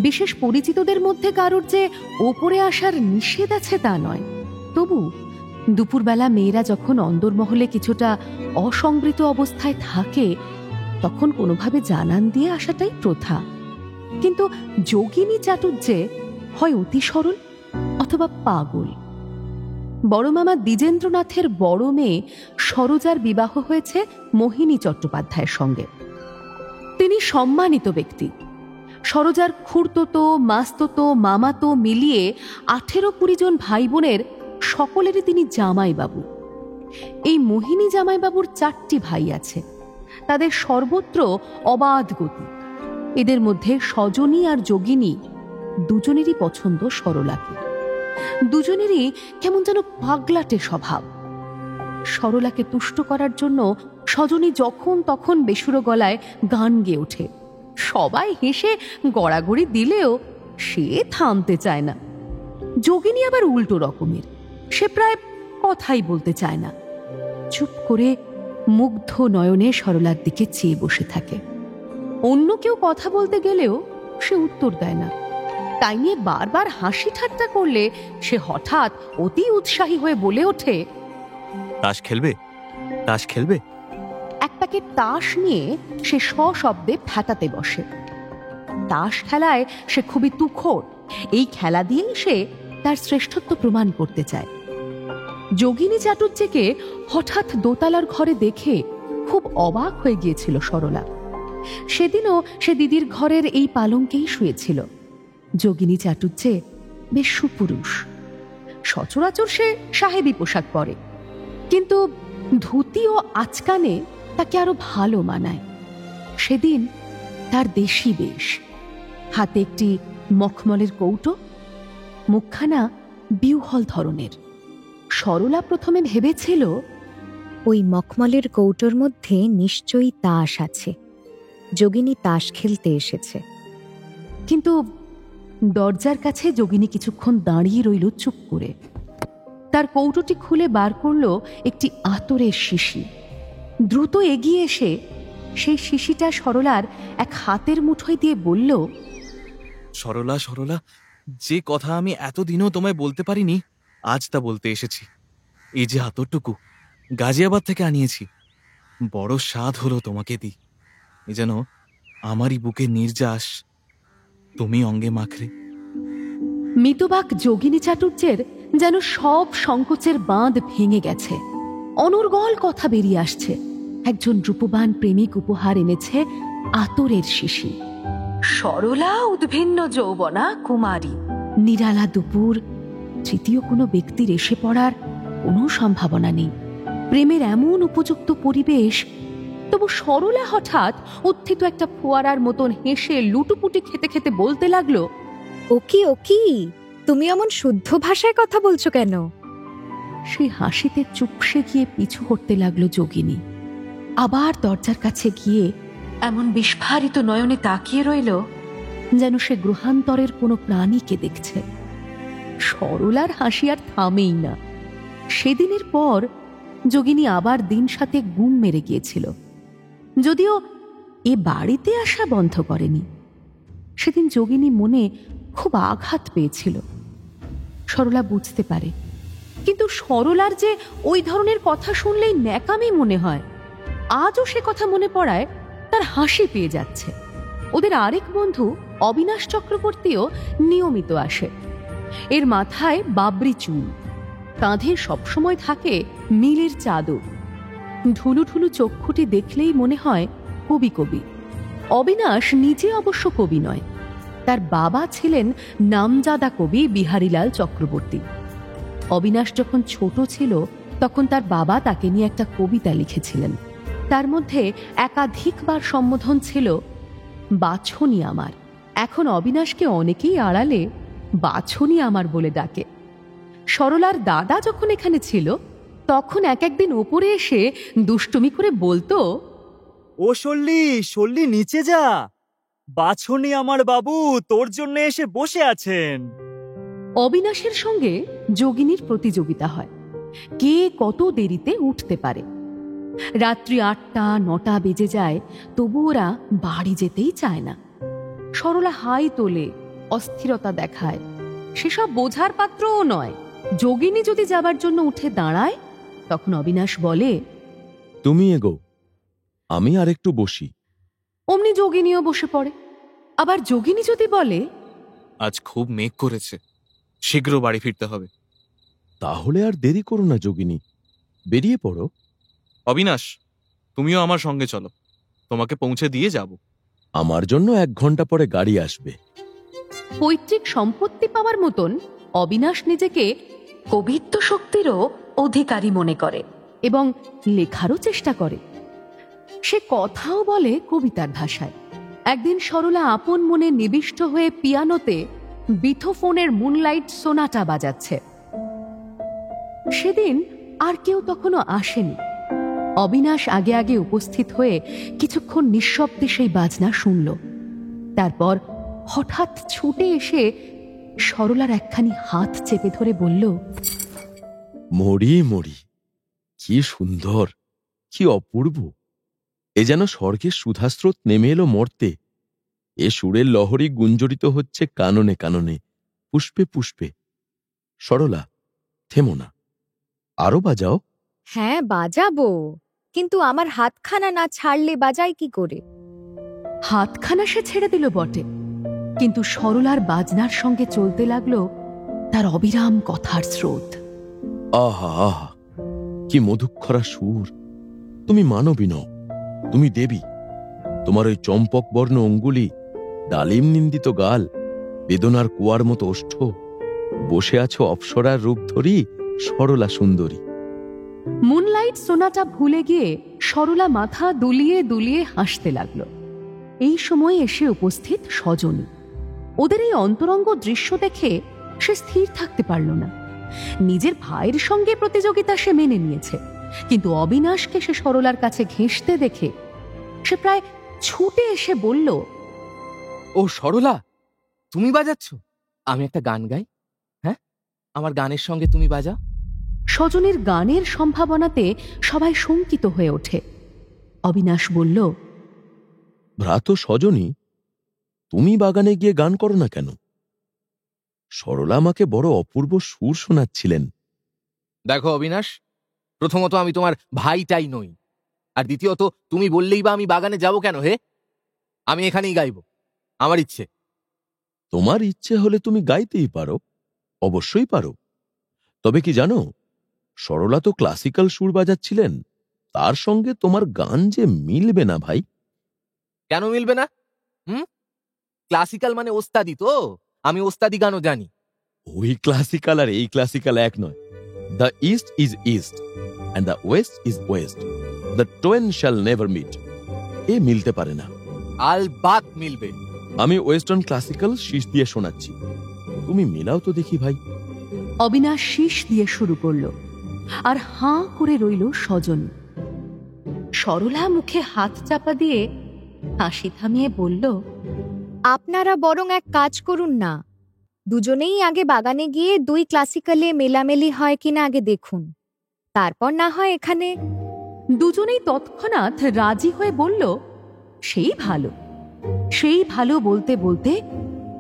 [SPEAKER 10] বিশেষ পরিচিতদের মধ্যে কারোর যে ওপরে আসার নিষেধ আছে তা নয়, তবু দুপুরবেলা মেয়েরা যখন অন্দরমহলে কিছুটা অসংবৃত অবস্থায় থাকে, তখন কোনোভাবে জানান দিয়ে আসাটাই প্রথা। কিন্তু যোগিনী চাটুর্যে হয় অতি সরল অথবা পাগল। বড় মামা দ্বিজেন্দ্রনাথের বড় মেয়ে সরোজার বিবাহ হয়েছে মোহিনী চট্টোপাধ্যায়ের সঙ্গে। তিনি সম্মানিত ব্যক্তি। সরোজার খুড়তো, মাস্ততো, মামাতো মিলিয়ে 18-20 জন ভাই বোনের সকলেরই তিনি জামাইবাবু। এই মোহিনী জামাইবাবুর 4টি ভাই আছে। তাদের সর্বত্র অবাধ গতি। এদের মধ্যে সজনী আর যোগিনী দুজনেরই পছন্দ সরলাকে। দুজনেরই কেমন যেন পাগলাটে স্বভাব। সরলাকে তুষ্ট করার জন্য সজনী যখন তখন বেসুরো গলায় গান গেয়ে ওঠে। সবাই হেসে গড়াগড়ি দিলেও সে থামতে চায় না। যোগিনী আবার উল্টো রকমের। সে প্রায় কথাই বলতে চায় না। চুপ করে মুগ্ধ নয়নে সরলার দিকে চেয়ে বসে থাকে। অন্য কেউ কথা বলতে গেলেও সে উত্তর দেয় না। তাই নিয়ে বারবার হাসি ঠাট্টা করলে সে হঠাৎ অতি উৎসাহী হয়ে বলে ওঠে,
[SPEAKER 16] তাস খেলবে, তাস খেলবে।
[SPEAKER 10] এক প্যাকেট তাস নিয়ে সে সশব্দে ফ্যাটাতে বসে। তাস খেলায় সে খুবই তুখোড়। এই খেলা দিয়েই সে তার শ্রেষ্ঠত্ব প্রমাণ করতে চায়। যোগিনী চাটুর্যেকে হঠাৎ দোতলার ঘরে দেখে খুব অবাক হয়ে গিয়েছিল সরলা। সেদিনও সে দিদির ঘরের এই পালঙ্কেই শুয়েছিল। যোগিনী চাটুর্যে বেশ সুপুরুষ, সচরাচর সে সাহেবী পোশাক পরে, কিন্তু ধুতি ও আচকানে তাকে আরো ভালো মানায়। সেদিন তার দেশি বেশ, হাতে একটি মখমলের কৌটো, মুখখানা বিউহল ধরনের। সরলা প্রথমে ভেবেছিল
[SPEAKER 15] ওই মখমলের কৌটোর মধ্যে নিশ্চয়ই তাস আছে, যোগিনী তাস খেলতে এসেছে।
[SPEAKER 10] কিন্তু দরজার কাছে যোগিনী কিছুক্ষণ দাঁড়িয়ে রইল চুপ করে। তার কৌটোটি খুলে বার করল একটি আতরের শিশি। দ্রুত এগিয়ে এসে সেই শিশিটা সরলার এক হাতের মুঠোয় দিয়ে বলল,
[SPEAKER 16] সরলা সরলা, যে কথা আমি এতদিনও তোমায় বলতে পারিনি, আজ তা বলতে এসেছি। এই যে আতরটুকু গাজিয়াবাদ থেকে আনিয়েছি, বড় স্বাদ হলো তোমাকে দিই। এ যেন আমারই বুকে নির্যাস, তুমি অঙ্গে মাখরে।
[SPEAKER 10] মিতবাক যোগিনী চাটুর্যের যেন সব সংকোচের বাঁধ ভেঙে গেছে। অনর্গল কথা বেরিয়ে আসছে। একজন রূপবান প্রেমিক উপহার এনেছে আতরের শিশি। সরলা উদ্ভিন্ন যৌবনা কুমারী, নিরালা দুপুর, তৃতীয় কোনো ব্যক্তির এসে পড়ার কোনো সম্ভাবনা নেই। প্রেমের এমন উপযুক্ত পরিবেশ, তবু সরলা হঠাৎ উত্থিত একটা ফোয়ারার মতন হেসে লুটুপুটি খেতে খেতে বলতে লাগলো,
[SPEAKER 15] ওকি ওকি, তুমি এমন শুদ্ধ ভাষায় কথা বলছো কেন?
[SPEAKER 10] সেই হাসিতে চুপসে গিয়ে পিছু হটতে লাগলো যোগিনী। আবার দরজার কাছে গিয়ে এমন বিস্ফারিত নয়নে তাকিয়ে রইল যেন সে গ্রহান্তরের কোনো প্রাণীকে দেখছে। সরলার হাসি আর থামেই না। সেদিনের পর যোগিনী আবার দিন সাথে গুম মেরে গিয়েছিল, যদিও এ বাড়িতে আসা বন্ধ করেনি। সেদিন যোগিনী মনে খুব আঘাত পেয়েছিল, সরলা বুঝতে পারে। কিন্তু সরলার যে ওই ধরনের কথা শুনলেই ন্যাকামি মনে হয়, আজও সে কথা মনে পড়ায় তার হাসি পেয়ে যাচ্ছে। ওদের আরেক বন্ধু অবিনাশ চক্রবর্তীও নিয়মিত আসে। এর মাথায় বাবরি চুল, কাঁধে সবসময় থাকে নীলের চাদর। ঢুলু ঢুলু চক্ষুটি দেখলেই মনে হয় কবি কবি। অবিনাশ নিজে অবশ্য কবি নয়, তার বাবা ছিলেন নামজাদা কবি বিহারীলাল চক্রবর্তী। অবিনাশ যখন ছোট ছিল তখন তার বাবা তাকে নিয়ে একটা কবিতা লিখেছিলেন। তার মধ্যে একাধিকবার সম্বোধন ছিল বাছনি আমার। এখন অবিনাশকে অনেকেই আড়ালে বাছনি আমার বলে ডাকে। সরলার দাদা যখন এখানে ছিল তখন এক একদিন ওপরে এসে দুষ্টুমি করে বলতো,
[SPEAKER 17] ও সল্লি সল্লি, নিচে যা, বাছনি আমার বাবু তোর জন্য এসে বসে আছেন।
[SPEAKER 10] অবিনাশের সঙ্গে যোগিনীর প্রতিযোগিতা হয়, কে কত দেরিতে উঠতে পারে। রাত্রি 8টা 9টা বেজে যায়, তবু ওরা বাড়ি যেতেই চায় না। সরলা হাই তোলে, অস্থিরতা দেখায়, সেসব বোঝার পাত্রও নয়। যোগিনী যদি যাবার জন্য উঠে দাঁড়ায় তখন অবিনাশ বলে,
[SPEAKER 4] তুমি এগো, আমি আর একটু বসি।
[SPEAKER 10] অমনি যোগিনীও বসে পড়ে। আবার যোগিনী যদি বলে,
[SPEAKER 16] আজ খুব মেঘ করেছে, শীঘ্র বাড়ি ফিরতে হবে।
[SPEAKER 4] তাহলে আর দেরি করো না যোগিনী, বেরিয়ে পড়ো।
[SPEAKER 16] অবিনাশ, তুমিও আমার সঙ্গে চলো, তোমাকে পৌঁছে দিয়ে যাব।
[SPEAKER 4] আমার জন্য 1 ঘন্টা পরে গাড়ি আসবে।
[SPEAKER 10] পৈতৃক সম্পত্তি পাওয়ার মতন অবিনাশ নিজেকে কবিত্ব শক্তিরও অধিকারী মনে করে এবং লেখারও চেষ্টা করে। সে কথাও বলে কবিতার ভাষায়। একদিন সরলা আপন মনে নিবিষ্ট হয়ে পিয়ানোতে বিথোফোনের মুনলাইট সোনাটা বাজাচ্ছে। সেদিন আর কেউ তখনও আসেনি। অবিনাশ আগে আগে উপস্থিত হয়ে কিছুক্ষণ নিঃশব্দে সেই বাজনা শুনল। তারপর হঠাৎ ছুটে এসে সরলার একখানি হাত চেপে ধরে বলল,
[SPEAKER 4] মরি মরি, কি সুন্দর, কি অপূর্ব! এ যেন স্বর্গের সুধাস্রোত নেমে এলো মর্তে। এ সুরের লহরী গুঞ্জরিত হচ্ছে কাননে কাননে, পুষ্পে পুষ্পে। সরলা, থেমো না, আরো বাজাও।
[SPEAKER 15] হ্যাঁ বাজাবো, কিন্তু আমার হাতখানা না ছাড়লে বাজাই কি করে?
[SPEAKER 10] হাতখানা সে ছেড়ে দিল বটে, কিন্তু সরলার বাজনার সঙ্গে চলতে লাগলো তার অবিরাম কথার স্রোত।
[SPEAKER 18] আহা আহা, কি মধুক্ষরা সুর! তুমি মানবী নও, তুমি দেবী। তোমার ওই চম্পক বর্ণ অঙ্গুলি, ডালিম নিন্দিত গাল, বেদনার কুয়ার মতো ওষ্ঠ, বসে আছো অপ্সরার রূপ ধরি, সরলা সুন্দরী।
[SPEAKER 10] মুনলাইট সোনাটা ভুলে গিয়ে সরলা মাথা দুলিয়ে দুলিয়ে হাসতে লাগলো। এই সময় এসে উপস্থিত সজনী। ওদের এই অন্তরঙ্গ দৃশ্য দেখে সে স্থির থাকতে পারল না। নিজের ভাইয়ের সঙ্গে প্রতিযোগিতা সে মেনে নিয়েছে, কিন্তু অবিনাশকে সে সরলার কাছে ঘেঁষতে দেখে সে প্রায় ছুটে এসে বলল,
[SPEAKER 19] ও সরলা, তুমি বাজাচ্ছ? আমি একটা গান গাই, হ্যাঁ? আমার গানের সঙ্গে তুমি বাজা।
[SPEAKER 10] সজনীর গানের সম্ভাবনাতে সবাই শঙ্কিত হয়ে ওঠে। অবিনাশ বলল,
[SPEAKER 18] ভ্রাত সজনী, তুমি বাগানে গিয়ে গান করো না কেন? সরলা আমাকে বড় অপূর্ব সুর শোনাচ্ছিলেন।
[SPEAKER 19] দেখো অবিনাশ, প্রথমত আমি তোমার ভাইটাই নই, আর দ্বিতীয়ত তুমি বললেই বা আমি বাগানে যাব কেন? হে, আমি এখানেই গাইব, আমার ইচ্ছে।
[SPEAKER 18] তোমার ইচ্ছে হলে তুমি গাইতেই পারো, অবশ্যই পারো। তবে কি জানো, সরলা তো ক্লাসিক্যাল সুর বাজাচ্ছিলেন, তার সঙ্গে তোমার গান যে মিলবে না ভাই।
[SPEAKER 19] কেন মিলবে না? ক্লাসিক্যাল মানে ওস্তাদি, তো আমি ওস্তাদি গানও জানি।
[SPEAKER 18] ওই ক্লাসিক্যাল আর এই ক্লাসিক্যাল এক নয়। The east is east and the west is west, the twain shall never meet. এ মিলতে পারে না।
[SPEAKER 19] আলবাত মিলবে।
[SPEAKER 18] আমি ওয়েস্টার্ন ক্লাসিক্যাল শীষ দিয়ে শোনাচ্ছি, তুমি মিলাও তো দেখি ভাই।
[SPEAKER 10] অবিনাশ শীষ দিয়ে শুরু করল, আর হাঁ করে রইল সজনী। সরলা মুখে হাত চাপা দিয়ে হাসি থামিয়ে বলল,
[SPEAKER 15] আপনারা বরং এক কাজ করুন না, দুজনেই আগে বাগানে গিয়ে দুই ক্লাসিক্যালে মেলামেলি হয় কিনা আগে দেখুন, তারপর না হয় এখানে।
[SPEAKER 10] দুজনেই তৎক্ষণাৎ রাজি হয়ে বলল, সেই ভালো। সেই ভালো বলতে বলতে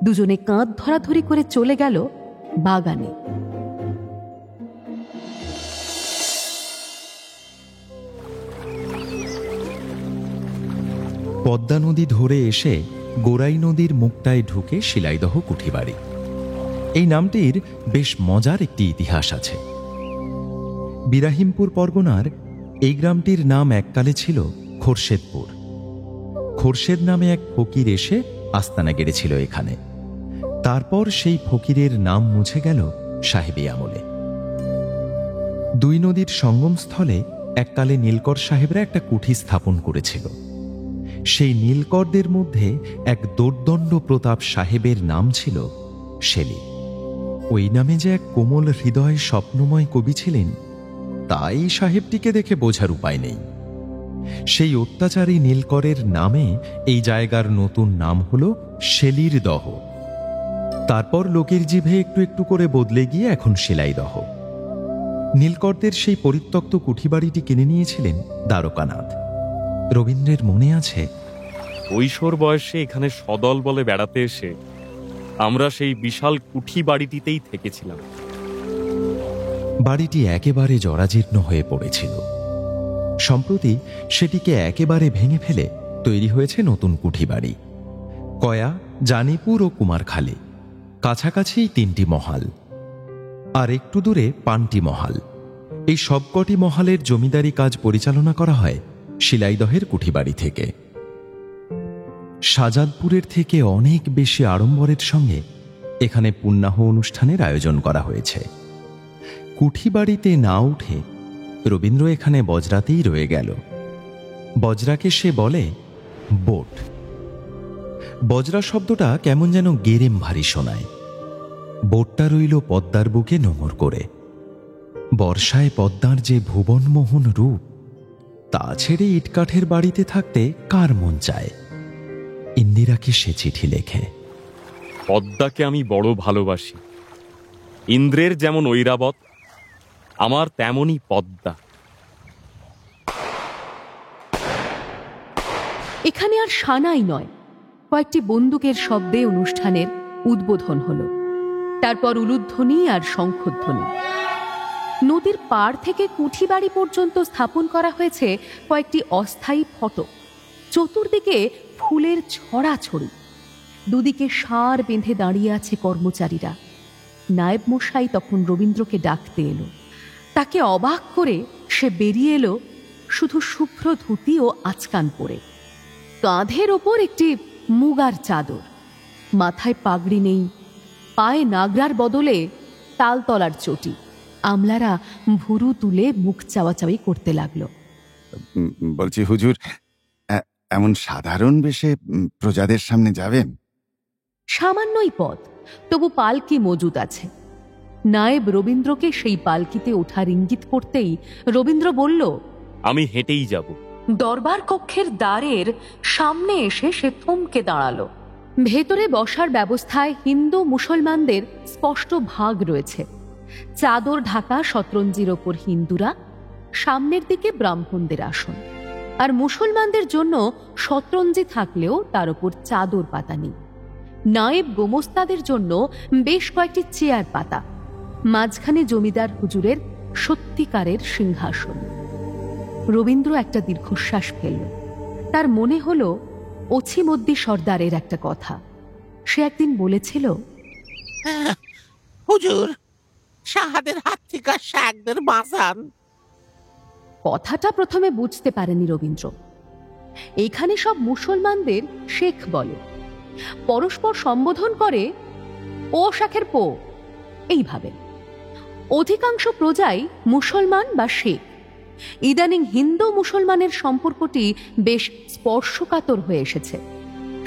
[SPEAKER 10] দুজনে কাঁধ ধরাধরি করে চলে গেল বাগানে।
[SPEAKER 3] পদ্মা নদী ধরে এসে গোরাই নদীর মুখটায় ঢুকে শিলাইদহ কুঠিবাড়ি। এই নামটির বেশ মজার একটি ইতিহাস আছে। বিরাহিমপুর পরগনার এই গ্রামটির নাম এককালে ছিল খোরশেদপুর। খোরশেদ নামে এক ফকির এসে আস্তানা গেড়েছিল এখানে। তারপর সেই ফকিরের নাম মুছে গেল সাহেবী আমলে। দুই নদীর সঙ্গমস্থলে এককালে নীলকর সাহেবরা একটা কুঠি স্থাপন করেছিল। সেই নীলকরদের মধ্যে এক দোর্দণ্ড প্রতাপ সাহেবের নাম ছিল শেলী। ওই নামে যে এক কোমল হৃদয় স্বপ্নময় কবি ছিলেন, তাই সাহেবটিকে দেখে বোঝার উপায় নেই। সেই অত্যাচারী নীলকরের নামে এই জায়গার নতুন নাম হল শেলীর দহ। তারপর লোকের জিভে একটু একটু করে বদলে গিয়ে এখন শিলাইদহ। নীলকরদের সেই পরিত্যক্ত কুঠিবাড়িটি কিনে নিয়েছিলেন দ্বারকানাথ। রবীন্দ্রের মনে আছে,
[SPEAKER 11] কৈশোর বয়সে এখানে সদল বলে বেড়াতে এসে আমরা সেই বিশাল কুঠি বাড়িটিতেই থেকেছিলাম।
[SPEAKER 3] বাড়িটি একেবারে জরাজীর্ণ হয়ে পড়েছিল। সম্প্রতি সেটিকে একেবারে ভেঙে ফেলে তৈরি হয়েছে নতুন কুঠি বাড়ি। কয়া, জানিপুর ও কুমারখালী, কাছাকাছি 3টি মহাল, আর একটু দূরে পান্টি মহাল। এই সবকটি মহালের জমিদারি কাজ পরিচালনা করা হয় শিলাইদহের কুঠিবাড়ি থেকে। শাজাদপুরের থেকে অনেক বেশি আড়ম্বরের সঙ্গে এখানে পুণ্যাহ অনুষ্ঠানের আয়োজন করা হয়েছে। কুঠিবাড়িতে না উঠে রবীন্দ্র এখানে বজরাতেই রয়ে গেল। বজরাকে সে বলে বোট। বজরা শব্দটা কেমন যেন গেরেম ভারী শোনায়। বোটটা রইল পদ্মার বুকে নোঙর করে। বর্ষায় পদ্মার যে ভুবনমোহন রূপ, তা ছেড়ে ইটকাঠের বাড়িতে থাকতে কার মন চায়? ইন্দিরাকে সে চিঠি লেখে,
[SPEAKER 11] পদ্মাকে আমি বড় ভালোবাসি। ইন্দ্রের যেমন ঐরাবত, আমার তেমনই পদ্মা।
[SPEAKER 10] এখানে আর সানাই নয়, কয়েকটি বন্দুকের শব্দে অনুষ্ঠানের উদ্বোধন হল। তারপর উলুধ্বনি আর শঙ্খধ্বনি। নদীর পাড় থেকে কুঠিবাড়ি পর্যন্ত স্থাপন করা হয়েছে কয়েকটি অস্থায়ী ফটক। চতুর্দিকে ফুলের ছড়াছড়ি। দুদিকে ষাঁড় বেঁধে দাঁড়িয়ে আছে কর্মচারীরা। নায়েব মশাই তখন রবীন্দ্রকে ডাকতে এলো। তাকে অবাক করে সে বেরিয়ে এলো শুধু শুভ্র ধুতি ও আচকান পরে, কাঁধের ওপর একটি মুগার চাদর, মাথায় পাগড়ি নেই, পায়ে নাগরার বদলে তালতলার চটি। আমলারা ভুরু তুলে মুখ চাওয়াচাওয়ি করতে লাগলো।
[SPEAKER 5] বলছি হুজুর, এমন সাধারণ বেশে প্রজাদের সামনে যাবেন?
[SPEAKER 10] সামান্যই পথ, তবু পালকি মজুদ আছে। নায়েব রবীন্দ্রকে সেই পালকিতে ওঠার ইঙ্গিত করতেই রবীন্দ্র বলল,
[SPEAKER 11] আমি হেঁটেই যাব।
[SPEAKER 10] দরবার কক্ষের দ্বারের সামনে এসে সে থমকে দাঁড়ালো। ভেতরে বসার ব্যবস্থায় হিন্দু মুসলমানদের স্পষ্ট ভাগ রয়েছে। চাদর ঢাকা শতরঞ্জির ওপর হিন্দুরা, সামনের দিকে ব্রাহ্মণদের আসন। আর মুসলমানদের জন্য শতরঞ্জি থাকলেও তার ওপর চাদর পাতা নেই। নায়েব গোমস্তাদের জন্য বেশ কয়েকটি চেয়ার পাতা, মাঝখানে জমিদার হুজুরের সত্যিকারের সিংহাসন। রবীন্দ্র একটা দীর্ঘশ্বাস ফেলল। তার মনে হলো অছিমদ্দি সর্দারের একটা কথা। সে একদিন বলেছিল,
[SPEAKER 8] হুজুর, শাহাদের হাত থেকে শাকদের বাঁচান।
[SPEAKER 10] কথাটা প্রথমে বুঝতে পারেনি রবীন্দ্র। এখানে সব মুসলমানদের শেখ বলে, পরস্পর সম্বোধন করে ও শাখের পো, এইভাবে। অধিকাংশ প্রজাই মুসলমান বা শেখ। ইদানিং হিন্দু মুসলমানের সম্পর্কটি বেশ স্পর্শকাতর হয়ে এসেছে।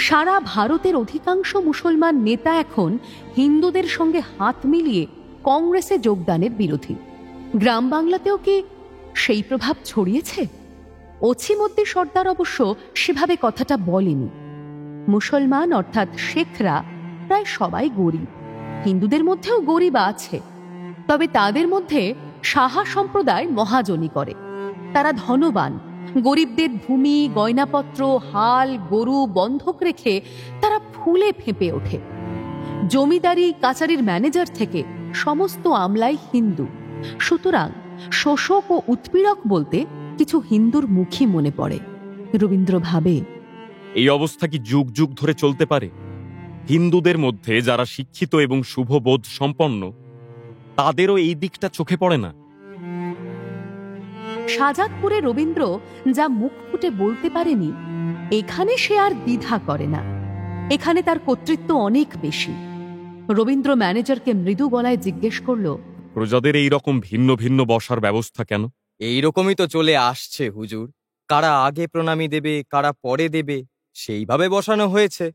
[SPEAKER 10] সারা ভারতের অধিকাংশ মুসলমান নেতা এখন হিন্দুদের সঙ্গে হাত মিলিয়ে কংগ্রেসে যোগদানের বিরোধী। গ্রাম বাংলাতেও কি সেই প্রভাব ছড়িয়েছে? অছিমদ্দি সর্দার অবশ্য সেভাবে কথাটা বলেনি। মুসলমান অর্থাৎ শেখরা প্রায় সবাই গরিব। হিন্দুদের মধ্যেও গরিব আছে, তবে তাদের মধ্যে সাহা সম্প্রদায় মহাজনী করে। তারা ধনবান। গরিবদের ভূমি, গয়নাপত্র, হাল, গরু বন্ধক রেখে তারা ফুলে ফেঁপে ওঠে। জমিদারি কাচারির ম্যানেজার থেকে সমস্ত আমলাই হিন্দু। সুতরাং শোষক ও উৎপীড়ক বলতে কিছু হিন্দুর মুখই মনে পড়ে। রবীন্দ্র ভাবে,
[SPEAKER 11] এই অবস্থা কি যুগ যুগ ধরে চলতে পারে? হিন্দুদের মধ্যে যারা শিক্ষিত এবং শুভবোধ সম্পন্ন, তাদেরও এই দিকটা চোখে পড়ে না।
[SPEAKER 10] শাহজাদপুরে রবীন্দ্র যা মুখ ফুটে বলতে পারেনি, এখানে সে আর দ্বিধা করে না। এখানে তার কর্তৃত্ব অনেক বেশি। রবীন্দ্র ম্যানেজারকে মৃদু গলায় জিজ্ঞেস করল,
[SPEAKER 11] প্রজাদের এই রকম ভিন্ন ভিন্ন বসার ব্যবস্থা কেন?
[SPEAKER 14] এইরকমই তো চলে আসছে হুজুর। কারা আগে প্রণামী দেবে, কারা পরে দেবে, সেইভাবে বসানো হয়েছে।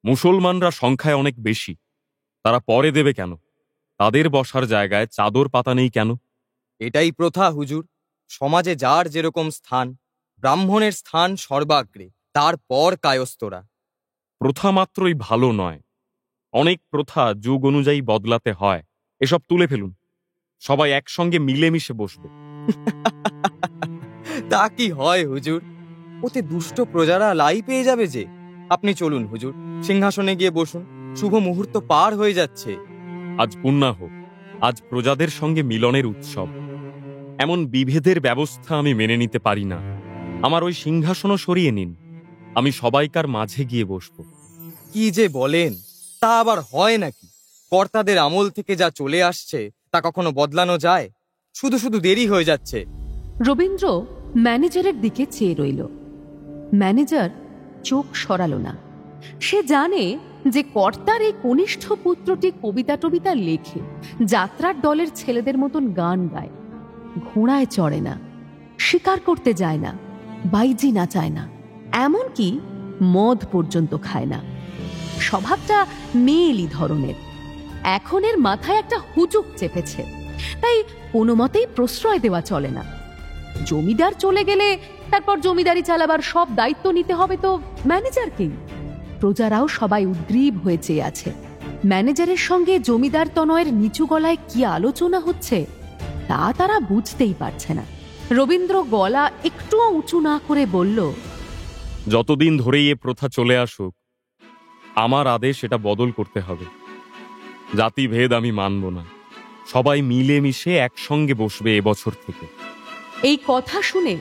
[SPEAKER 11] মুসলমানরা সংখ্যায় অনেক বেশি, তারা পরে দেবে কেন? তাদের বসার জায়গায় চাদর পাতা নেই কেন?
[SPEAKER 14] এটাই প্রথা হুজুর। সমাজে যার যেরকম স্থান, ব্রাহ্মণের স্থান সর্বাগ্রে, তারপর কায়স্থরা।
[SPEAKER 11] প্রথা মাত্রই ভালো নয়। অনেক প্রথা যুগ অনুযায়ী বদলাতে হয়। এসব তুলে ফেলুন, সবাই একসঙ্গে মিলেমিশে বসবে।
[SPEAKER 14] তা কি হয় হুজুর? ওতে দুষ্ট প্রজারা লাই পেয়ে যাবে যে। আপনি চলুন হুজুর, সিংহাসনে গিয়ে বসুন। শুভ মুহূর্ত পার হয়ে যাচ্ছে।
[SPEAKER 11] আজ পুণ্যাহ, আজ প্রজাদের সঙ্গে মিলনের উৎসব। এমন বিভেদের ব্যবস্থা আমি মেনে নিতে পারি না। আমার ওই সিংহাসনও সরিয়ে নিন, আমি সবাইকার মাঝে গিয়ে বসব।
[SPEAKER 14] কি যে বলেন, তা আবার হয় নাকি? কর্তাদের আমল থেকে যা চলে আসছে তা কখনো বদলানো যায়? শুধু শুধু দেরি হয়ে যাচ্ছে।
[SPEAKER 10] রবীন্দ্র ম্যানেজারের দিকে চেয়ে রইল। ম্যানেজার চোখ সরালো না। সে জানে যে কর্তার এই কনিষ্ঠ পুত্রটি কবিতা টবিতা লেখে, যাত্রার দলের ছেলেদের মতন গান গায়, ঘোড়ায় চড়ে না, শিকার করতে যায় না, বাইজি নাচায় না, এমনকি মদ পর্যন্ত খায় না। স্বভাবটা মেয়েলি ধরনের। এখন এর মাথায় একটা হুজুক চেপেছে, তাই কোনো মতেই প্রশ্রয় দেওয়া চলে না। জমিদার চলে গেলে তারপর জমিদারি চালাবার সব দায়িত্ব নিতে হবে তো ম্যানেজারকেই। প্রজারাও সবাই উদ্গ্রীব হয়ে চেয়ে আছে। ম্যানেজারের সঙ্গে জমিদার তনয়ের নিচু গলায় কি আলোচনা হচ্ছে তা তারা বুঝতেই পারছে না। রবীন্দ্র গলা একটুও উঁচু না করে বলল,
[SPEAKER 11] যতদিন ধরেই এ প্রথা চলে আসুক, আমার আদেশ এটা বদল করতে হবে। জাতিভেদ আমি মানব না। সবাই মিলেমিশে একসঙ্গে বসবে এবছর থেকে।
[SPEAKER 10] এই কথা শুনে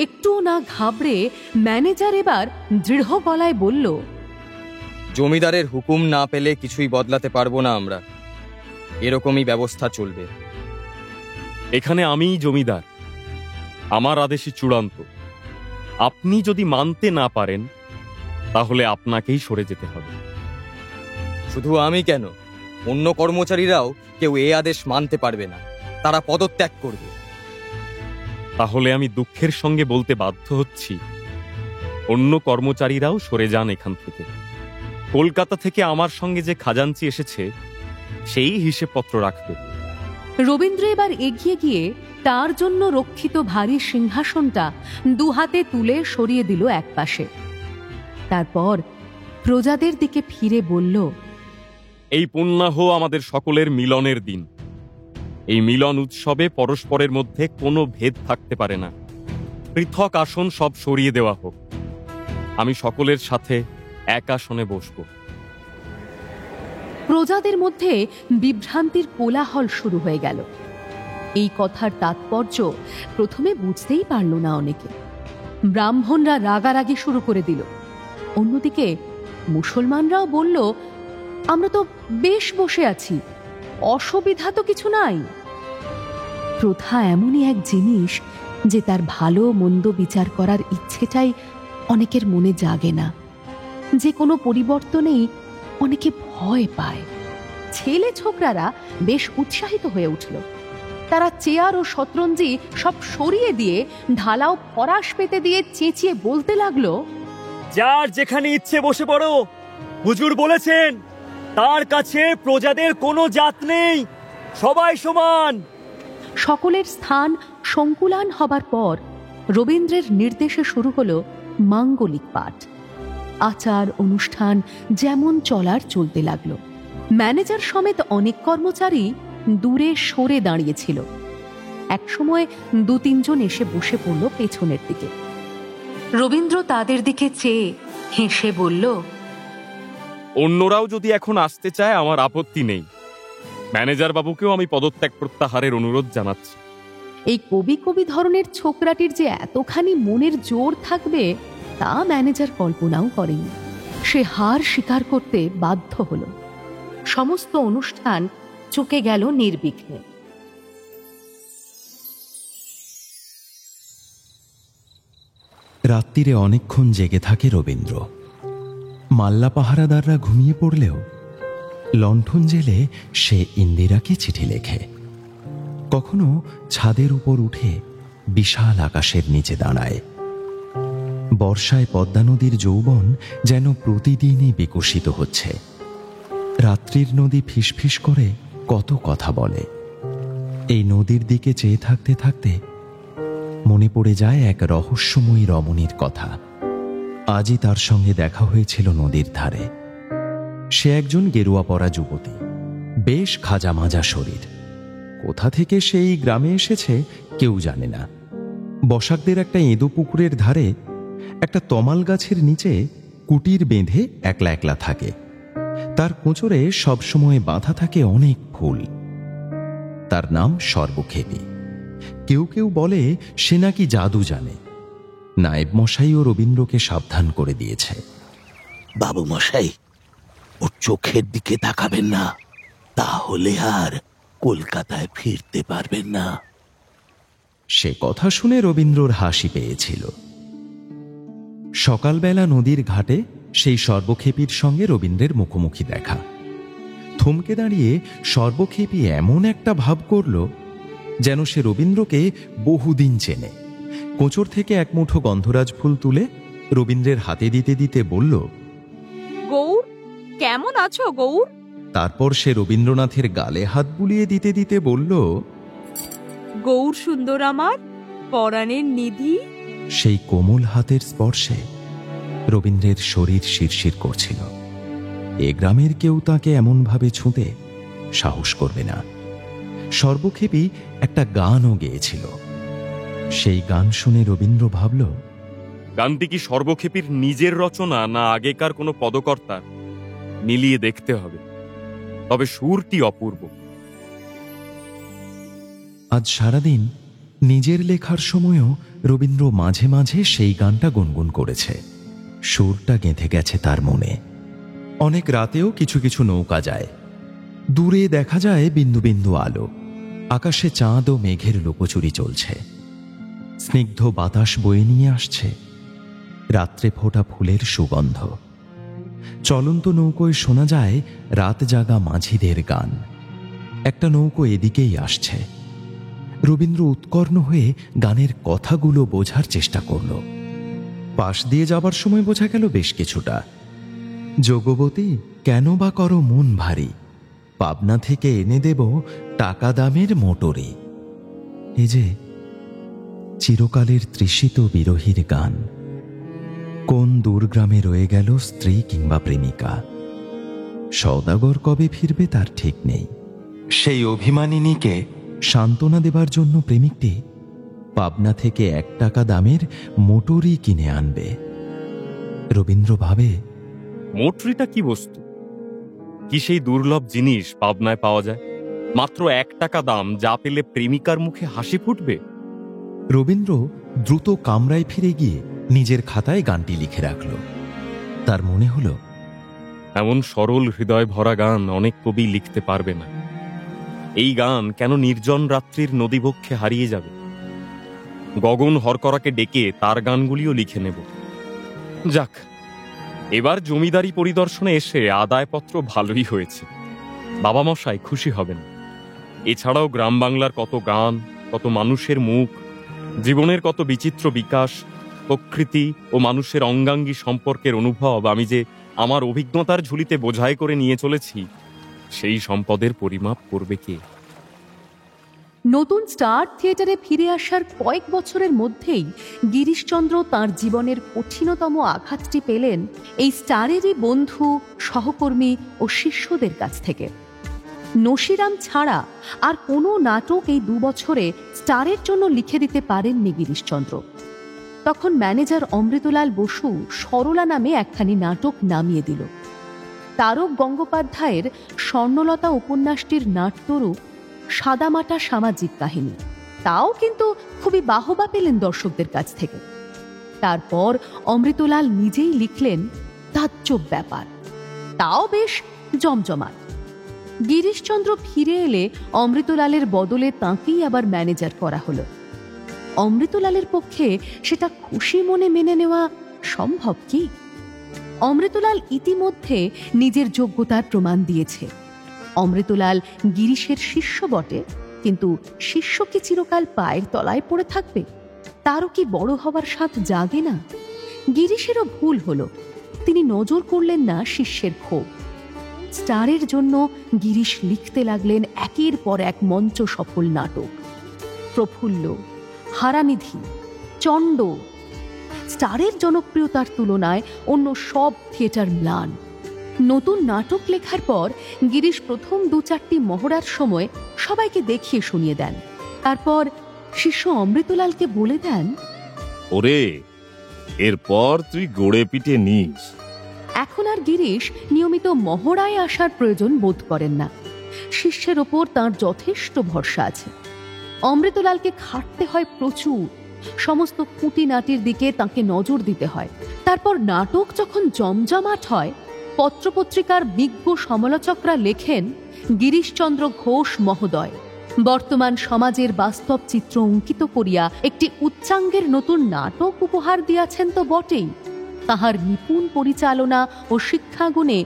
[SPEAKER 10] একটুও না ঘাবড়ে ম্যানেজার এবার দৃঢ় গলায় বলল,
[SPEAKER 14] জমিদারের হুকুম না পেলে কিছুই বদলাতে পারবো না আমরা, এরকমই ব্যবস্থা চলবে।
[SPEAKER 11] এখানে আমিই জমিদার, আমার আদেশই চূড়ান্ত। আপনি যদি মানতে না পারেন তাহলে আপনাকেই সরে যেতে হবে।
[SPEAKER 14] শুধু আমি কেন, অন্য কর্মচারীরাও কেউ এ আদেশ মানতে পারবে না, তারা পদত্যাগ করবে।
[SPEAKER 11] তাহলে আমি দুঃখের সঙ্গে বলতে বাধ্য হচ্ছি, অন্য কর্মচারীরাও সরে যান এখান থেকে। কলকাতা থেকে আমার সঙ্গে যে খাজাঞ্চি এসেছে সেই হিসেবপত্র রাখবে।
[SPEAKER 10] রবীন্দ্র এবার এগিয়ে গিয়ে তার জন্য রক্ষিত ভারী সিংহাসনটা দুহাতে তুলে সরিয়ে দিল একপাশে। তারপর প্রজাদের দিকে ফিরে বলল,
[SPEAKER 11] এই পুণ্যাহ আমাদের সকলের মিলনের দিন। এই মিলন উৎসবে পরস্পরের মধ্যে কোনো ভেদ থাকতে পারে না। পৃথক আসন সব সরিয়ে দেওয়া হোক, আমি সকলের সাথে এক আসনে বসব।
[SPEAKER 10] প্রজাদের মধ্যে বিভ্রান্তির কোলাহল শুরু হয়ে গেল। এই কথার তাৎপর্য প্রথমে বুঝতেই পারল না অনেকে। ব্রাহ্মণরা রাগারাগি শুরু করে দিল। অন্যদিকে মুসলমানরাও বলল, আমরা তো বেশ বসে আছি, অসুবিধা তো কিছু নাই। প্রথা এমনই এক জিনিস যে তার ভালো মন্দ বিচার করার ইচ্ছেটাই অনেকের মনে জাগে না। যে কোনো পরিবর্তনেই অনেকে ভয় পায়। ছেলে ছোকরারা বেশ উৎসাহিত হয়ে উঠল। তারা চেয়ার ও শতরঞ্জি সব সরিয়ে দিয়ে ঢালাও ফরাস পেতে দিয়ে চেঁচিয়ে বলতে লাগলো,
[SPEAKER 17] যার যেখানে ইচ্ছে বসে পড়ো, হুজুর বলেছেন তার কাছে প্রজাদের কোনো জাত নেই, সবাই সমান।
[SPEAKER 10] সকলের স্থান সংকুলান হবার পর রবীন্দ্রের নির্দেশে শুরু হলো মাঙ্গলিক পাঠ। আচার অনুষ্ঠান যেমন চলার চলতে লাগলো। ম্যানেজার সমেত অনেক কর্মচারী দূরে সরে দাঁড়িয়েছিল। একসময় 2-3 জন এসে বসে পড়ল পেছনের দিকে। রবীন্দ্র তাদের দিকে চেয়ে হেসে বলল,
[SPEAKER 11] অন্যরাও যদি এখন আসতে চায় আমার আপত্তি নেই। ম্যানেজার বাবুকেও আমি পদত্যাগ প্রত্যাহারের অনুরোধ জানাচ্ছি।
[SPEAKER 10] এই কবি ধরনের ছোকরাটির যে এতখানি মনের জোর থাকবে তা ম্যানেজার কল্পনাও করেনি। সে হার স্বীকার করতে বাধ্য হল। সমস্ত অনুষ্ঠান চুকে গেল নির্বিঘ্নে।
[SPEAKER 3] রাত্রিরে অনেকক্ষণ জেগে থাকে রবীন্দ্র। মাল্লা পাহারাদাররা ঘুমিয়ে পড়লেও লণ্ঠন জেলে সে ইন্দিরাকে চিঠি লেখে। কখনো ছাদের উপর উঠে বিশাল আকাশের নিচে দাঁড়ায়। বর্ষায় পদ্মা নদীর যৌবন যেন প্রতিদিনই বিকশিত হচ্ছে। রাত্রির নদী ফিসফিস করে কত কথা বলে। এই নদীর দিকে চেয়ে থাকতে থাকতে মনে পড়ে যায় এক রহস্যময়ী রমণীর কথা। আজই তার সঙ্গে দেখা হয়েছিল নদীর ধারে। সে একজন গেরুয়া পরা যুবতী, বেশ খাজা মাজা শরীর। কোথা থেকে সেই গ্রামে এসেছে কেউ জানে না। বসাকদের একটা এঁদো পুকুরের ধারে একটা তমাল গাছের নিচে কুটির বেঁধে একলা একলা থাকে। তার কোঁচরে সবসময় বাঁধা থাকে অনেক ফুল। তার নাম সর্বক্ষেপী। কেউ কেউ বলে সে নাকি জাদু জানে। নায়েব মশাই ও রবীন্দ্রকে সাবধান করে দিয়েছে।
[SPEAKER 1] বাবু মশাই, ওর চোখের দিকে তাকাবেন না, তাহলে আর কলকাতায় ফিরতে পারবেন না।
[SPEAKER 3] সে কথা শুনে রবীন্দ্রর হাসি পেয়েছিল। সকালবেলা নদীর ঘাটে সেই সর্বক্ষেপীর সঙ্গে রবীন্দ্রের মুখোমুখি দেখা। থমকে দাঁড়িয়ে সর্বক্ষেপী এমন একটা ভাব করল যেন সে রবীন্দ্রকে বহুদিন চেনে। কোঁচর থেকে এক মুঠো গন্ধরাজ ফুল তুলে রবীন্দ্রের হাতে দিতে দিতে বলল,
[SPEAKER 20] গৌর, কেমন আছো গৌর?
[SPEAKER 3] তারপর সে রবীন্দ্রনাথের গালে হাত বুলিয়ে দিতে দিতে বলল,
[SPEAKER 20] গৌর সুন্দর আমার পরাণের নিধি।
[SPEAKER 3] সেই কোমল হাতের স্পর্শে রবীন্দ্রের শরীর শিরশির করছিল। এ গ্রামের কেউ তাকে এমনভাবে ছুঁতে সাহস করবে না। সর্বক্ষেপী একটা গানও গেয়েছিল। সেই গান শুনে রবীন্দ্র ভাবল,
[SPEAKER 11] গানটি কি সর্বক্ষেপীর নিজের রচনা না আগেকার কোনো পদকর্তার? মিলিয়ে দেখতে হবে, তবে সুরটি অপূর্ব।
[SPEAKER 3] আজ সারাদিন নিজের লেখার সময়ও রবীন্দ্র মাঝে মাঝে সেই গানটা গুনগুন করেছে। সুরটা গেঁথে গেছে তার মনে। অনেক রাতেও কিছু কিছু নৌকা যায়। দূরে দেখা যায় বিন্দু বিন্দু আলো। আকাশে চাঁদ ও মেঘের লুকোচুরি চলছে। স্নিগ্ধ বাতাস বয়ে নিয়ে আসছে রাত্রে ফোটা ফুলের সুগন্ধ। চলন্ত নৌকোয় শোনা যায় রাত জাগা মাঝিদের গান। একটা নৌকো এদিকেই আসছে। রবীন্দ্র উৎকর্ণ হয়ে গানের কথাগুলো বোঝার চেষ্টা করল। পাশ দিয়ে যাবার সময় বোঝা গেল বেশ কিছুটা। যোগবতী কেন বা করো মন ভারী, পাবনা থেকে এনে দেব টাকা দামের মোটরে। এই যে চিরকালের তৃষিত বিরহীর গান। কোন দূরগ্রামে রয়ে গেল স্ত্রী কিংবা প্রেমিকা, সওদাগর কবে ফিরবে তার ঠিক নেই। সেই অভিমানিনীকে সান্ত্বনা দেবার জন্য প্রেমিকটি পাবনা থেকে 1 টাকা দামের মোটরই কিনে আনবে। রবীন্দ্র ভাবে,
[SPEAKER 11] মোটরিটা কি বস্তু? কি সেই দুর্লভ জিনিস পাবনায় পাওয়া যায়? মাত্র 1 টাকা দাম, যা পেলে প্রেমিকার মুখে হাসি ফুটবে।
[SPEAKER 3] রবীন্দ্র দ্রুত কামরায় ফিরে গিয়ে নিজের খাতায় গানটি লিখে রাখল। তার মনে হলো,
[SPEAKER 11] এমন সরল হৃদয় ভরা গান অনেক কবি লিখতে পারবে না। এই গান কেন নির্জন রাত্রির নদীবক্ষে হারিয়ে যাবে? গগন হরকরাকে ডেকে তার গানগুলিও লিখে নেব। যাক, এবার জমিদারি পরিদর্শনে এসে আদায়পত্র ভালোই হয়েছে। বাবা মশাই খুশি হবেন। এছাড়াও গ্রাম বাংলার কত গান, কত মানুষের মুখ, জীবনের কত বিচিত্র বিকাশ, প্রকৃতি ও মানুষের অঙ্গাঙ্গী সম্পর্কের অনুভব আমি যে আমার অভিজ্ঞতার ঝুলিতে বোঝাই করে নিয়ে চলেছি, সেই সম্পদের পরিমাপ করবে কে?
[SPEAKER 10] নতুন স্টার থিয়েটারে ফিরে আসার কয়েক বছরের মধ্যেই গিরিশচন্দ্র তাঁর জীবনের কঠিনতম আঘাতটি পেলেন এই স্টারেরই বন্ধু, সহকর্মী ও শিষ্যদের কাছ থেকে। নসিরাম ছাড়া আর কোনো নাটক এই 2 বছরে স্টারের জন্য লিখে দিতে পারেননি গিরিশচন্দ্র। তখন ম্যানেজার অমৃতলাল বসু সরলা নামে একখানি নাটক নামিয়ে দিল। তারক গঙ্গোপাধ্যায়ের স্বর্ণলতা উপন্যাসটির নাট্যরূপ সাদামাটা সামাজিক কাহিনী। তাও কিন্তু খুবই বাহবা পেলেন দর্শকদের কাছ থেকে। তারপর অমৃতলাল নিজেই লিখলেন তাজ্জব ব্যাপার, তাও বেশ জমজমাট। গিরিশচন্দ্র ফিরে এলে অমৃতলালের বদলে তাঁকেই আবার ম্যানেজার করা হলো। অমৃতলালের পক্ষে সেটা খুশি মনে মেনে নেওয়া সম্ভব কি? অমৃতলাল ইতিমধ্যে নিজের যোগ্যতার প্রমাণ দিয়েছে। অমৃতলাল গিরিশের শিষ্য বটে, কিন্তু শিষ্য কি চিরকাল পায়ের তলায় পড়ে থাকবে? তারও কি বড় হবার স্বাদ জাগে না? গিরিশেরও ভুল হলো, তিনি নজর করলেন না শিষ্যের ক্ষোভ। স্টারের জন্য গিরিশ লিখতে লাগলেন একের পর এক মঞ্চ সফল নাটক। প্রফুল্ল, হারানিধি, চণ্ড। স্টারের জনপ্রিয়তার তুলনায় অন্য সব থিয়েটার ম্লান। নতুন নাটক লেখার পর গিরিশ প্রথম 2-4টি মহড়ার সময় সবাইকে দেখিয়ে শুনিয়ে দেন। তারপর শিষ্য অমৃতলালকে বলে দেন,
[SPEAKER 4] ওরে, এরপর তুই গড়ে পিটে নিস।
[SPEAKER 10] এখন আর গিরিশ নিয়মিত মহড়ায় আসার প্রয়োজন বোধ করেন না। শিষ্যের ওপর তাঁর যথেষ্ট ভরসা আছে। অমৃতলালকে খাটতে হয় প্রচুর, সমস্ত খুঁটিনাটির দিকে তাকে নজর দিতে হয়। তারপর নাটক যখন জমজমাট হয়, পত্রপত্রিকার বিজ্ঞ সমালোচকরা লেখেন, গিরিশচন্দ্র ঘোষ মহোদয় বর্তমান সমাজের বাস্তব চিত্র অঙ্কিত করিয়া একটি উচ্চাঙ্গের নতুন নাটক উপহার দিয়াছেন তো বটেই, তাহার নিপুণ পরিচালনা ও শিক্ষাগুণে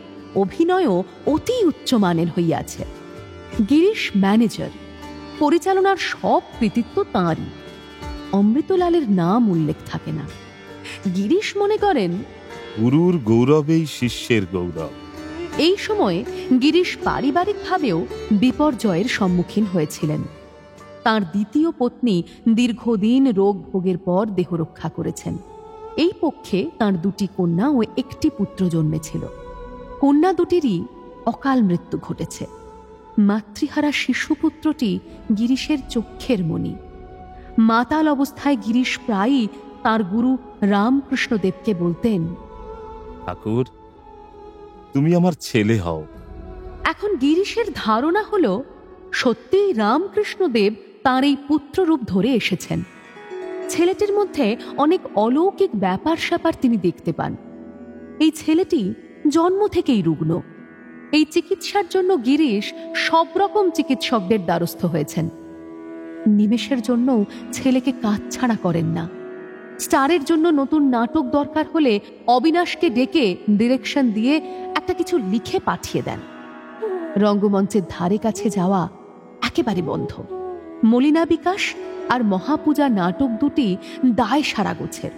[SPEAKER 10] অভিনয়ও অতি উচ্চমানের হইয়াছে। গিরিশ ম্যানেজার, পরিচালনার সব কৃতিত্ব তাঁরই। অমৃতলালের নাম উল্লেখ থাকে না। গিরিশ মনে করেন
[SPEAKER 4] গুরুর গৌরবেই শিষ্যের গৌরব।
[SPEAKER 10] এই সময়ে গিরিশ পারিবারিকভাবেও বিপর্যয়ের সম্মুখীন হয়েছিলেন। তাঁর দ্বিতীয় পত্নী দীর্ঘদিন রোগ ভোগের পর দেহরক্ষা করেছেন। এই পক্ষে তাঁর 2টি কন্যা ও 1টি পুত্র জন্মেছিল। কন্যা দুটিরই অকাল মৃত্যু ঘটেছে। মাতৃহারা শিশুপুত্রটি গিরিশের চক্ষের মণি। মাতাল অবস্থায় গিরিশ প্রায়ই তাঁর গুরু রামকৃষ্ণদেবকে বলতেন,
[SPEAKER 4] ঠাকুর, তুমি আমার ছেলে হও।
[SPEAKER 10] এখন গিরিশের ধারণা হলো সত্যিই রামকৃষ্ণদেব তাঁর এই পুত্ররূপ ধরে এসেছেন। ছেলেটির মধ্যে অনেক অলৌকিক ব্যাপার স্যাপার তিনি দেখতে পান। এই ছেলেটি জন্ম থেকেই রুগ্ন। এই চিকিৎসার জন্য গিরিশ সব রকম চিকিৎসকদের দ্বারস্থ হয়েছেন। নিমেষের জন্য ছেলেকে কাজ ছাড়া করেন না। স্টারের জন্য নতুন নাটক দরকার হলে অবিনাশকে ডেকে ডিরেকশন দিয়ে একটা কিছু লিখে পাঠিয়ে দেন। রঙ্গমঞ্চের ধারে কাছে যাওয়া একেবারে বন্ধ। মলিনা বিকাশ আর মহাপূজা নাটক দুটি দায় সারা গোছের।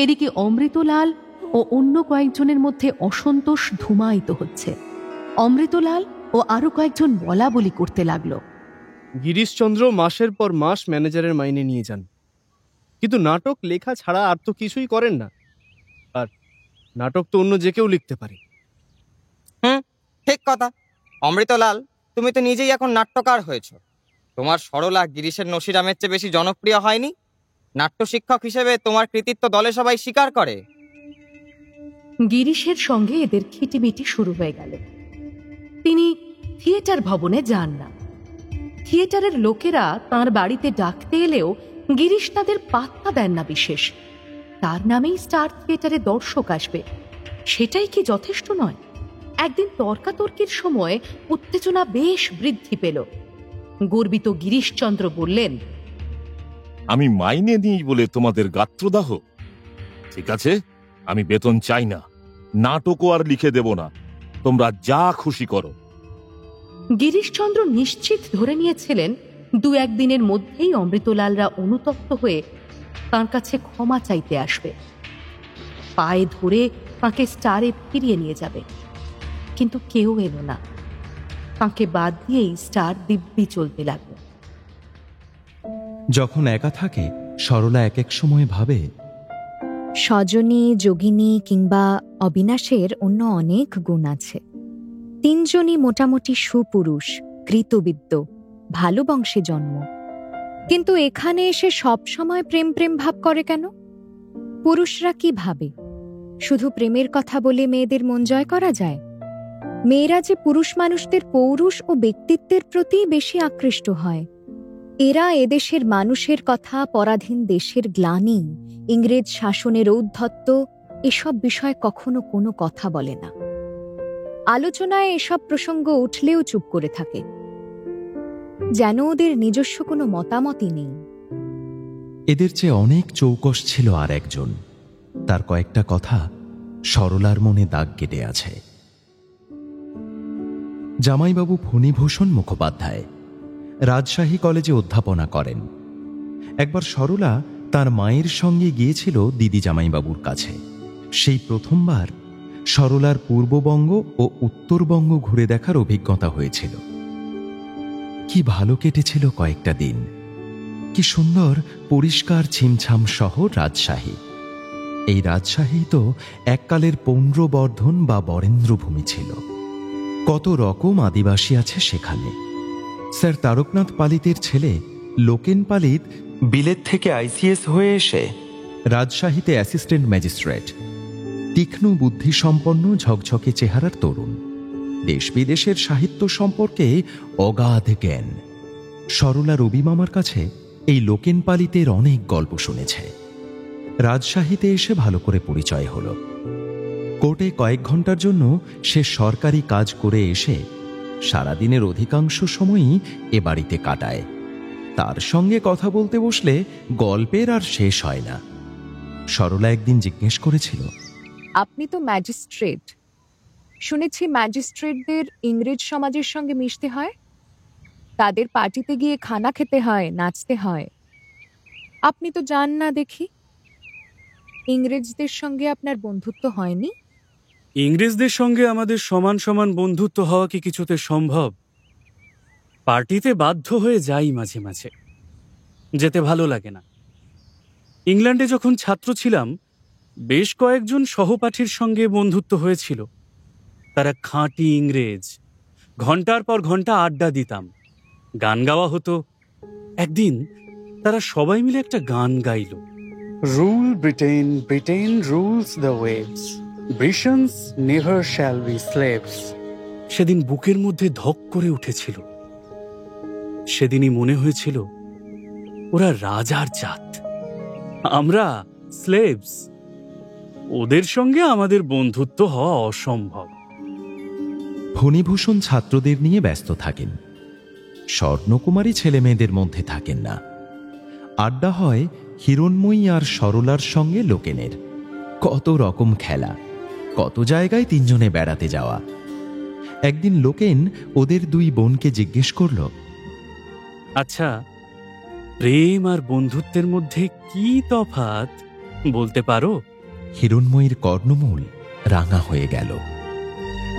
[SPEAKER 10] এদিকে অমৃতলাল ও অন্য কয়েকজনের মধ্যে অসন্তোষ ধুমায়িত হচ্ছে। অমৃতলাল ও আরো কয়েকজন বলা বলি করতে লাগলো।
[SPEAKER 9] গিরিশচন্দ্র মাসের পর মাস ম্যানেজারের মাইনে নিয়ে যান, কিন্তু নাটক লেখা ছাড়া আর তো কিছুই করেন না। আর নাটক তো অন্য যে কেউ লিখতে পারে।
[SPEAKER 14] ঠিক কথা। অমৃতলাল, তুমি তো নিজেই এখন নাট্যকার হয়েছ। তোমার সরলা গিরিশের নসিরামের চেয়ে বেশি জনপ্রিয় হয়নি? নাট্য শিক্ষক হিসেবে তোমার কৃতিত্ব দলে সবাই স্বীকার করে।
[SPEAKER 10] গিরিশের সঙ্গে এদের খিটিমিটি শুরু হয়ে গেল। তিনি থিয়েটার ভবনে যান না। থিয়েটারের লোকেরা তার বাড়িতে ডাকতে এলেও গিরিশ তাদের পাত্তা দেন না বিশেষ। তার নামেই স্টার থিয়েটারে দর্শক আসবে, সেটাই কি যথেষ্ট নয়? একদিন তর্কাতর্কির সময় উত্তেজনা বেশ বৃদ্ধি পেল। গর্বিত গিরিশচন্দ্র বললেন,
[SPEAKER 4] আমি মাইনে নিই বলে তোমাদের গাত্রদাহ? ঠিক আছে, আমি বেতন চাই না, নাটকও আর লিখে দেব না, তোমরা যা খুশি করো।
[SPEAKER 10] গিরিশচন্দ্র নিশ্চিত ধরে নিয়েছিলেন দু একদিনের মধ্যেই অমৃতলালরা অনুতপ্ত হয়ে তাঁর কাছে ক্ষমা চাইতে আসবে, পায়ে ধরে তাঁকে স্টারে ফিরিয়ে নিয়ে যাবে। কিন্তু কেউ এলো না। তাঁকে বাদ দিয়েই স্টার দিব্যি চলতে লাগলো।
[SPEAKER 3] যখন একা থাকে সরলা এক এক সময় ভাবে,
[SPEAKER 15] সজনী, যোগিনী কিংবা অবিনাশের অন্য অনেক গুণ আছে। তিনজনই মোটামুটি সুপুরুষ, কৃতবিদ্য, ভালো বংশে জন্ম। কিন্তু এখানে এসে সব সময় প্রেম প্রেম ভাব করে কেন? পুরুষরা কি ভাবে শুধু প্রেমের কথা বলে মেয়েদের মন জয় করা যায়? মেয়েরা যে পুরুষ মানুষদের পৌরুষ ও ব্যক্তিত্বের প্রতি বেশি আকৃষ্ট হয়। এরা এদেশের মানুষের কথা, পরাধীন দেশের গ্লানি, ইংরেজ শাসনের ঔদ্ধত্য, এসব বিষয়ে কখনো কোনো কথা বলে না। আলোচনায় এসব প্রসঙ্গ উঠলেও চুপ করে থাকে, যেন ওদের নিজস্ব কোনো মতামতই নেই।
[SPEAKER 3] এদের চেয়ে অনেক চৌকস ছিল আর একজন, তার কয়েকটা কথা সরলার মনে দাগ কেটে আছে। জামাইবাবু ফণীভূষণ মুখোপাধ্যায় রাজশাহী কলেজে অধ্যাপনা করেন। একবার সরলা তার মায়ের সঙ্গে গিয়েছিল দিদি জামাইবাবুর কাছে। সেই প্রথমবার সরলার পূর্ববঙ্গ ও উত্তরবঙ্গ ঘুরে দেখার অভিজ্ঞতা হয়েছিল। কি ভালো কেটেছিল কয়েকটা দিন। কি সুন্দর পরিষ্কার ছিমছাম শহর রাজশাহী। এই রাজশাহী তো এককালের পৌণ্ড্রবর্ধন বা বরেন্দ্রভূমি ছিল। কত রকম আদিবাসী আছে সেখানে। স্যার তারকনাথ পালিতের ছেলে লোকেন পালিত বিলেত থেকে আইসিএস হয়ে এসে রাজশাহীতে অ্যাসিস্ট্যান্ট ম্যাজিস্ট্রেট। তীক্ষ্ণ বুদ্ধিসম্পন্ন, ঝকঝকে চেহারার তরুণ। দেশ বিদেশের সাহিত্য সম্পর্কে অগাধ জ্ঞান। সরলা রবি মামার কাছে এই লোকেন পালিতের অনেক গল্প শুনেছে। রাজশাহীতে এসে ভালো করে পরিচয় হল। কোর্টে কয়েক ঘন্টার জন্য সে সরকারি কাজ করে এসে সারাদিনের অধিকাংশ সময়ই এ বাড়িতে কাটায়। তার সঙ্গে কথা বলতে বসলে গল্পের আর শেষ হয় না। সরলা একদিন জিজ্ঞেস করেছিল,
[SPEAKER 15] আপনি তো ম্যাজিস্ট্রেট, শুনেছি ম্যাজিস্ট্রেটদের ইংরেজ সমাজের সঙ্গে মিশতে হয়, তাদের পার্টিতে গিয়ে খানা খেতে হয়, নাচতে হয়। আপনি তো যান না দেখি। ইংরেজদের সঙ্গে আপনার বন্ধুত্ব হয়নি?
[SPEAKER 21] ইংরেজদের সঙ্গে আমাদের সমান সমান বন্ধুত্ব হওয়া কি কিছুতে সম্ভব? পার্টিতে বাধ্য হয়ে যাই মাঝে মাঝে, যেতে ভালো লাগে না। ইংল্যান্ডে যখন ছাত্র ছিলাম বেশ কয়েকজন সহপাঠীর সঙ্গে বন্ধুত্ব হয়েছিল। তারা খাঁটি ইংরেজ। ঘন্টার পর ঘন্টা আড্ডা দিতাম, গান গাওয়া হতো। একদিন তারা সবাই মিলে একটা গান গাইল।
[SPEAKER 22] Rule Britain, Britain rules the waves, Britons never shall be slaves.
[SPEAKER 21] সেদিন বুকের মধ্যে ধক করে উঠেছিল। সেদিনই মনে হয়েছিল ওরা রাজার জাত, আমরা স্লেভস। ওদের সঙ্গে আমাদের বন্ধুত্ব হওয়া অসম্ভব।
[SPEAKER 3] ফণীভূষণ ছাত্রদের নিয়ে ব্যস্ত থাকেন, স্বর্ণকুমারী ছেলেমেয়েদের মধ্যে থাকেন না। আড্ডা হয় হিরণময়ী আর সরলার সঙ্গে লোকেনের। কত রকম খেলা, কত জায়গায় তিনজনে বেড়াতে যাওয়া। একদিন লোকেন ওদের দুই বোনকে জিজ্ঞেস করল,
[SPEAKER 21] আচ্ছা, প্রেম আর বন্ধুত্বের মধ্যে কি তফাৎ বলতে পারো?
[SPEAKER 3] হিরণময়ীর কর্ণমূল রাঙা হয়ে গেল।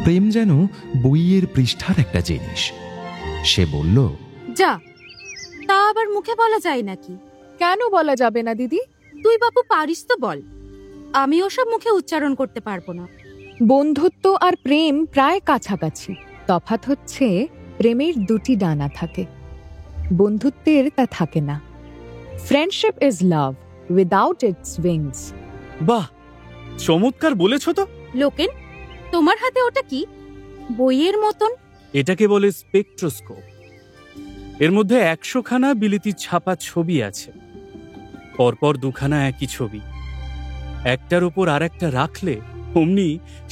[SPEAKER 3] প্রেম যেন বইয়ের পৃষ্ঠার একটা জিনিস। সে বলল,
[SPEAKER 20] যা, তা আবার মুখে বলা যায় নাকি?
[SPEAKER 15] কেন বলা যাবে না দিদি?
[SPEAKER 20] তুই বাপু পারিস তো বল, আমি ওসব মুখে উচ্চারণ করতে পারবো না।
[SPEAKER 15] বন্ধুত্ব আর প্রেম প্রায় কাছাকাছি। তফাৎ হচ্ছে প্রেমের দুটি ডানা থাকে, বন্ধুত্বের তা থাকে না। Friendship is love without it's wings.
[SPEAKER 21] বাহ, চমৎকার বলেছ তো।
[SPEAKER 20] লোকেন, তোমার হাতে ওটা কি? বইয়ের মতন।
[SPEAKER 21] এটাকে বলে স্পেকট্রোস্কোপ। এর মধ্যে 100খানা বিলিতি ছাপা ছবি আছে, পরপর দুখানা একই ছবি। একটার উপর আর একটা রাখলে অমনি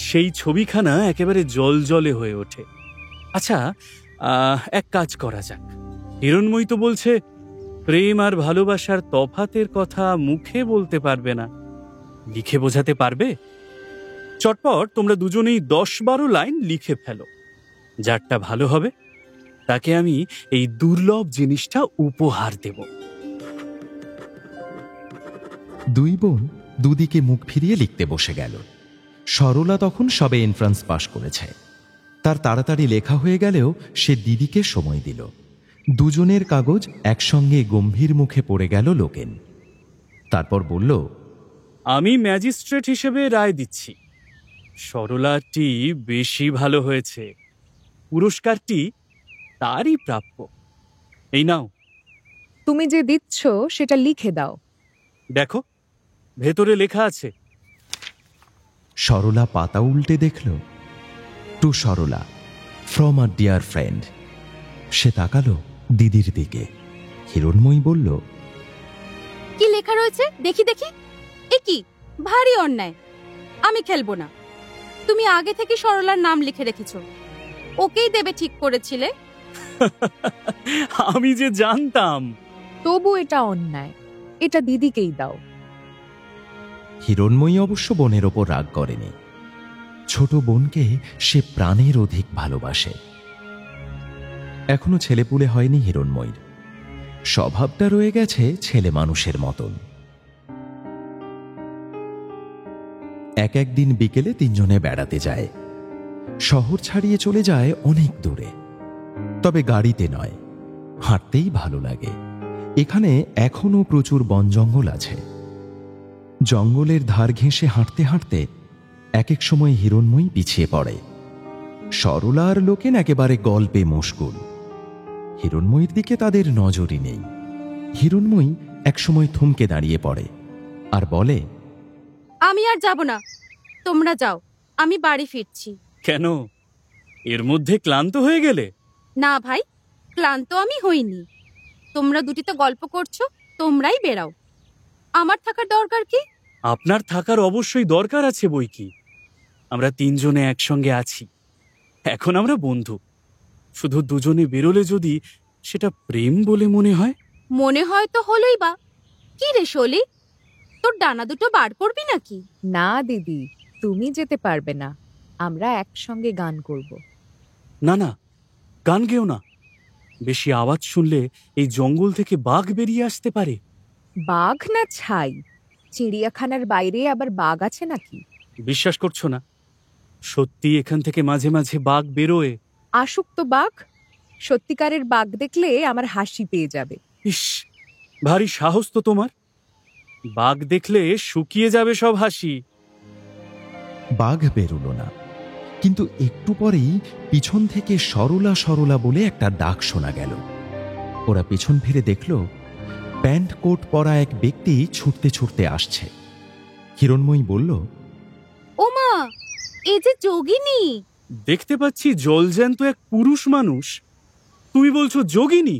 [SPEAKER 21] সেই ছবিখানা একেবারে জলজলে হয়ে ওঠে। আচ্ছা, এক কাজ করা যাক। হিরণময়ী তো বলছে প্রেম আর ভালোবাসার তফাতের কথা মুখে বলতে পারবে না, লিখে বোঝাতে পারবে? চটপট তোমরা দুজনেই 10-12 লাইন লিখে ফেলো। যারটা ভালো হবে তাকে আমি এই দুর্লভ জিনিসটা উপহার দেব।
[SPEAKER 3] দুই বোন দুদিকে মুখ ফিরিয়ে লিখতে বসে গেল। সরলা তখন সবে এন্ট্রান্স পাশ করেছে। তার তাড়াতাড়ি লেখা হয়ে গেলেও সে দিদিকে সময় দিল। দুজনের কাগজ একসঙ্গে গম্ভীর মুখে পড়ে গেল লোকেন। তারপর বলল,
[SPEAKER 21] আমি ম্যাজিস্ট্রেট হিসেবে রায় দিচ্ছি, সরলাটি বেশি ভালো হয়েছে। পুরস্কারটি তারই প্রাপ্য। এই নাও।
[SPEAKER 15] তুমি যে দিচ্ছ সেটা লিখে দাও।
[SPEAKER 21] দেখো, ভেতরে লেখা আছে।
[SPEAKER 3] সরলা পাতা উল্টে দেখল, to Sarala, from a dear friend. সে তাকালো দিদির দিকে। হিরণময়ী বলল,
[SPEAKER 20] কি লেখা রয়েছে দেখি দেখি। এ কি ভারী অন্যায়, আমি খেলবো না। তুমি আগে থেকে সরলার নাম লিখে রেখেছ, ওকেই দেবে ঠিক করেছিলে।
[SPEAKER 21] আমি যে জানতাম।
[SPEAKER 15] তবু এটা অন্যায়, এটা দিদিকেই দাও।
[SPEAKER 3] হিরণময়ী অবশ্য বোনের ওপর রাগ করেনি। ছোট বোনকে সে প্রাণের অধিক ভালোবাসে। এখনো ছেলেপুলে হয়নি হিরণময়ীর, স্বভাবটা রয়ে গেছে ছেলে মানুষের মতন। একদিন বিকেলে তিনজনে বেড়াতে যায়। শহর ছাড়িয়ে চলে যায় অনেক দূরে, তবে গাড়িতে নয়, হাঁটতেই ভালো লাগে। এখানে এখনো প্রচুর বন জঙ্গল আছে। জঙ্গলের ধার ঘেঁষে হাঁটতে হাঁটতে এক এক সময় হিরণময়ী পিছিয়ে পড়ে। সরলা আর লোকেন একেবারে গল্পে মশগুল। হিরণময়ীর দিকে তাদের নজরই নেই। হিরণময়ী একসময় থমকে দাঁড়িয়ে পড়ে আর বলে,
[SPEAKER 20] আমি আর যাব না, তোমরা যাও, আমি বাড়ি ফিরছি।
[SPEAKER 21] কেন, এর মধ্যে ক্লান্ত হয়ে গেলে?
[SPEAKER 20] না ভাই, ক্লান্ত আমি হইনি। তোমরা দুটি তো গল্প করছো, তোমরাই বেরাও, আমার থাকার দরকার কি?
[SPEAKER 21] আপনার থাকার অবশ্যই দরকার আছে বই কি। আমরা তিনজনে একসঙ্গে আছি, এখন আমরা বন্ধু। শুধু দুজনে বেরোলে যদি সেটা প্রেম বলে মনে হয়।
[SPEAKER 20] মনে হয় তো হলোই বা। কি রে শোলি, তোর ডানা দুটো বার করবি নাকি?
[SPEAKER 15] না দিদি, তুমি যেতে পারবে না, আমরা একসঙ্গে গান করব।
[SPEAKER 21] না না, গান গেও না। বেশি আওয়াজ শুনলে এই জঙ্গল থেকে বাঘ বেরিয়ে আসতে পারে।
[SPEAKER 15] বাঘ না ছাই, চিড়িয়াখানার বাইরে আবার বাঘ আছে নাকি?
[SPEAKER 21] বিশ্বাস করছো না? সত্যি এখান থেকে মাঝে মাঝে বাঘ বেরোয়।
[SPEAKER 15] আসুক তো বাঘ, সত্যিকারের বাঘ দেখলে আমার হাসি পেয়ে যাবে।
[SPEAKER 21] ইস, ভারী সাহস তো তোমার। বাঘ দেখলে শুকিয়ে যাবে সব হাসি।
[SPEAKER 3] বাঘ বেরোল না, কিন্তু একটু পরেই পিছন থেকে সরলা সরলা বলে একটা ডাক শোনা গেল। ওরা পিছন ফিরে দেখল প্যান্ট কোট পরা এক ব্যক্তি ছুটতে ছুটতে আসছে। হিরণময়ী বলল,
[SPEAKER 20] ওমা, এ যে যোগিনী।
[SPEAKER 21] দেখতে পাচ্ছি জলজ্যান্ত এক পুরুষ মানুষ, তুমি বলছো যোগিনী?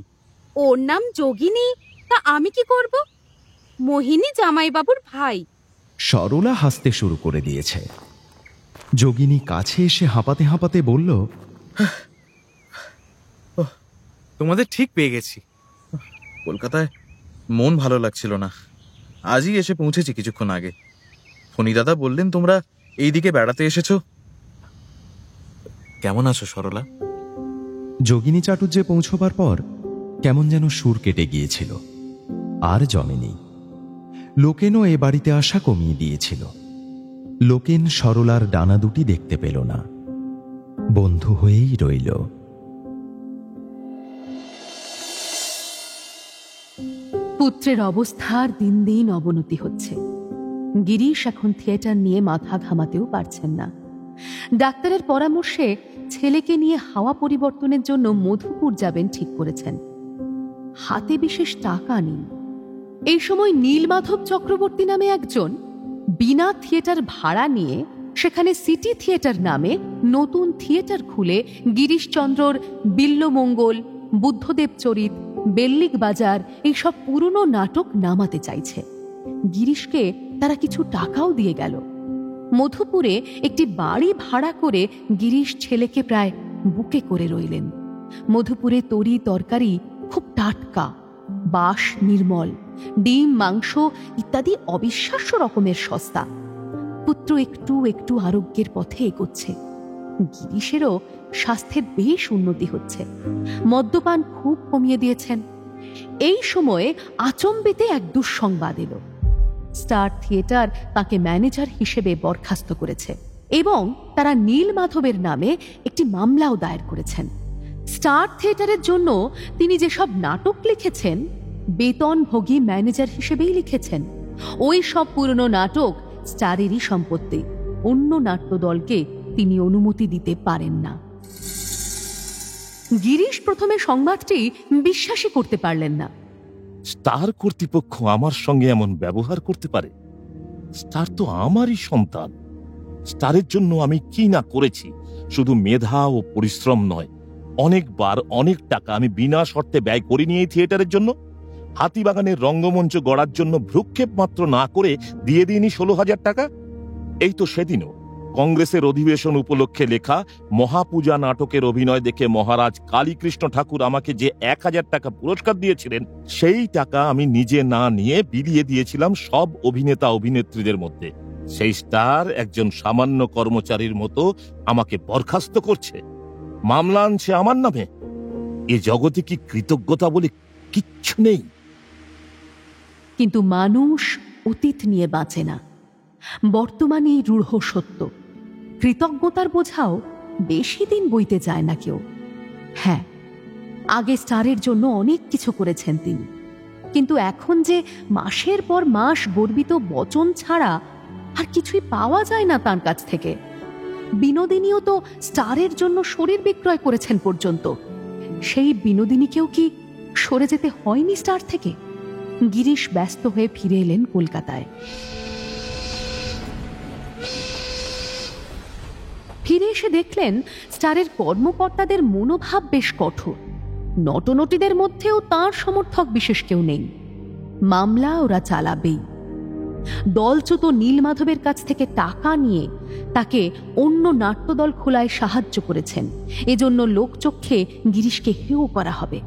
[SPEAKER 20] ওর নাম যোগিনী, তা আমি কি করব? মোহিনী জামাইবাবুর ভাই,
[SPEAKER 3] সরলা হাসতে শুরু করে দিয়েছে। যোগিনী কাছে এসে হাঁপাতে হাঁপাতে বলল,
[SPEAKER 16] তোমাদের ঠিক পেয়ে গেছি। কলকাতায় মন ভালো লাগছিল না, আজই এসে পৌঁছেছি কিছুক্ষণ আগে। ফণি দাদা বললেন তোমরা এইদিকে বেড়াতে এসেছো। কেমন আছো সরলা?
[SPEAKER 3] যোগিনী চাটুর্যে পৌঁছবার পর কেমন যেন সুর কেটে গিয়েছিল, আর জমেনি। লোকেনও এ বাড়িতে আসা কমিয়ে দিয়েছিল। লোকেন সরলার ডানা দুটি দেখতে পেল না, বন্ধু হয়েই রইল।
[SPEAKER 10] পুত্রের অবস্থার দিন দিন অবনতি হচ্ছে। গিরিশ এখন থিয়েটার নিয়ে মাথা ঘামাতেও পারছেন না। ডাক্তারের পরামর্শে ছেলেকে নিয়ে হাওয়া পরিবর্তনের জন্য মধুপুর যাবেন ঠিক করেছেন। হাতে বিশেষ টাকা নেই। এই সময় নীলমাধব চক্রবর্তী নামে একজন বিনা থিয়েটার ভাড়া নিয়ে সেখানে সিটি থিয়েটার নামে নতুন থিয়েটার খুলে গিরিশচন্দ্রর বিল্লমঙ্গল, বুদ্ধদেব চরিত, বেল্লিক বাজার এইসব পুরনো নাটক নামাতে চাইছে। গিরিশকে তারা কিছু টাকাও দিয়ে গেল। মধুপুরে একটি বাড়ি ভাড়া করে গিরিশ ছেলেকে প্রায় বুকে করে রইলেন। মধুপুরে তরি তরকারি খুব টাটকা, বাস নির্মল, ডিম মাংস ইত্যাদি অবিশ্বাস্য রকমের সস্তা। পুত্র একটু একটু আরোগ্যের পথে এগোচ্ছে। গিরিশেরও স্বাস্থ্যের বেশ উন্নতি হচ্ছে। মদ্যপান খুব কমিয়ে দিয়েছেন। এই সময়ে আচম্বিতে এক দুঃসংবাদ এলো। স্টার থিয়েটার তাকে ম্যানেজার হিসেবে বরখাস্ত করেছে এবং তারা নীলমাধবের নামে একটি মামলাও দায়ের করেছেন। স্টার থিয়েটারের জন্য তিনি যেসব নাটক লিখেছেন বেতনভোগী ম্যানেজার হিসেবেই লিখেছেন। ওই সব পুরনো নাটক স্টারেরই সম্পত্তি। অন্য নাট্যদলকে তিনি অনুমতি দিতে পারেন না। গিরিশ প্রথমে সংবাদটি বিশ্বাসই করতে পারলেন না।
[SPEAKER 4] স্টার কর্তৃপক্ষ আমার সঙ্গে এমন ব্যবহার করতে পারে? স্টার তো আমারই সন্তান। স্টারের জন্য আমি কি না করেছি। শুধু মেধা ও পরিশ্রম নয়, অনেকবার অনেক টাকা আমি বিনা শর্তে ব্যয় করিনি এই থিয়েটারের জন্য। হাতিবাগানের রঙ্গমঞ্চ গড়ার জন্য ভ্রুক্ষেপ মাত্র না করে দিয়ে দিইনি 16,000 টাকা। এই তো সেদিনও কংগ্রেসের অধিবেশন উপলক্ষে লেখা মহাপূজা নাটকের অভিনয় দেখে মহারাজ কালীকৃষ্ণ ঠাকুর আমাকে যে 1,000 টাকা পুরস্কার দিয়েছিলেন, সেই টাকা আমি নিজে না নিয়ে বিলিয়ে দিয়েছিলাম সব অভিনেতা অভিনেত্রীদের মধ্যে। সেই স্টার একজন সামান্য কর্মচারীর মতো আমাকে বরখাস্ত করছে, মামলা আনছে আমার নামে। এ জগতে কি কৃতজ্ঞতা বলে কিচ্ছু নেই?
[SPEAKER 10] কিন্তু মানুষ অতীত নিয়ে বাঁচে না, বর্তমানেই রূঢ় সত্য। কৃতজ্ঞতার বোঝাও বেশি দিন বইতে যায় না কেউ। হ্যাঁ, আগে স্টারের জন্য অনেক কিছু করেছেন তিনি, কিন্তু এখন যে মাসের পর মাস গর্বিত বচন ছাড়া আর কিছুই পাওয়া যায় না তার কাছ থেকে। বিনোদিনীও তো স্টারের জন্য শরীর বিক্রয় করেছেন পর্যন্ত। সেই বিনোদিনীকেও কি সরে যেতে হয়নি স্টার থেকে? গিরিশ ব্যস্ত হয়ে ফিরে এলেন কলকাতায়। ফিরে এসে দেখলেন স্টারের কর্মকর্তাদের মনোভাব বেশ কঠোর। নটনটিদের মধ্যেও তার সমর্থক বিশেষ কেউ নেই। মামলা ওরা চালাবেই। দলচ্যুত নীলমাধবের কাছ থেকে টাকা নিয়ে তাকে অন্য নাট্যদল খোলায় সাহায্য করেছেন। এজন্য লোকচক্ষে গিরিশকে হেয় করা হবে।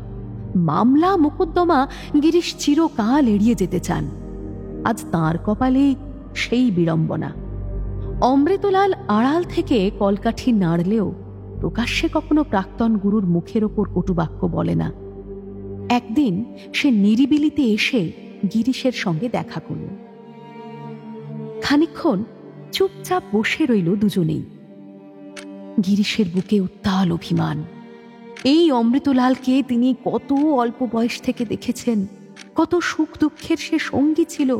[SPEAKER 10] মামলা মোকদ্দমা গিরিশ চিরকাল এড়িয়ে যেতে চান। আজ তাঁর কপালেই সেই বিড়ম্বনা। অমৃতলাল আড়াল থেকে কলকাঠি নাড়লেও প্রকাশ্যে কখনো প্রাক্তন গুরুর মুখের ওপর কটুবাক্য বলে না। একদিন সে নিরিবিলিতে এসে গিরিশের সঙ্গে দেখা করল। খানিকক্ষণ চুপচাপ বসে রইল দুজনেই। গিরিশের বুকে উত্তাল অভিমান। এই অমৃতলালকে তিনি কত অল্প বয়স থেকে দেখেছেন, কত সুখ দুঃখের সে সঙ্গী ছিল।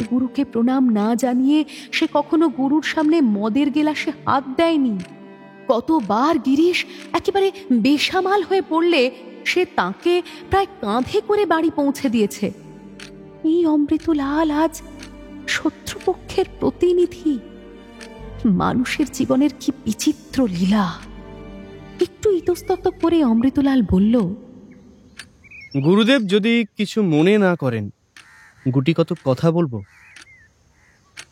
[SPEAKER 10] গুরুকে প্রণাম না জানিয়ে সে কখনো গুরুর সামনে মদের গেলাসে হাত দেয়নি। কতবার গিরিশ একেবারে বেসামাল হয়ে পড়লে সে তাকে প্রায় কাঁধে করে বাড়ি পৌঁছে দিয়েছে। এই অমৃতলাল আজ শত্রুপক্ষের প্রতিনিধি। মানুষের জীবনের কি বিচিত্র লীলা! একটু ইতস্তত করে অমৃতলাল বলল,
[SPEAKER 9] গুরুদেব যদি কিছু মনে না করেন, গুটি কত কথা বলবো।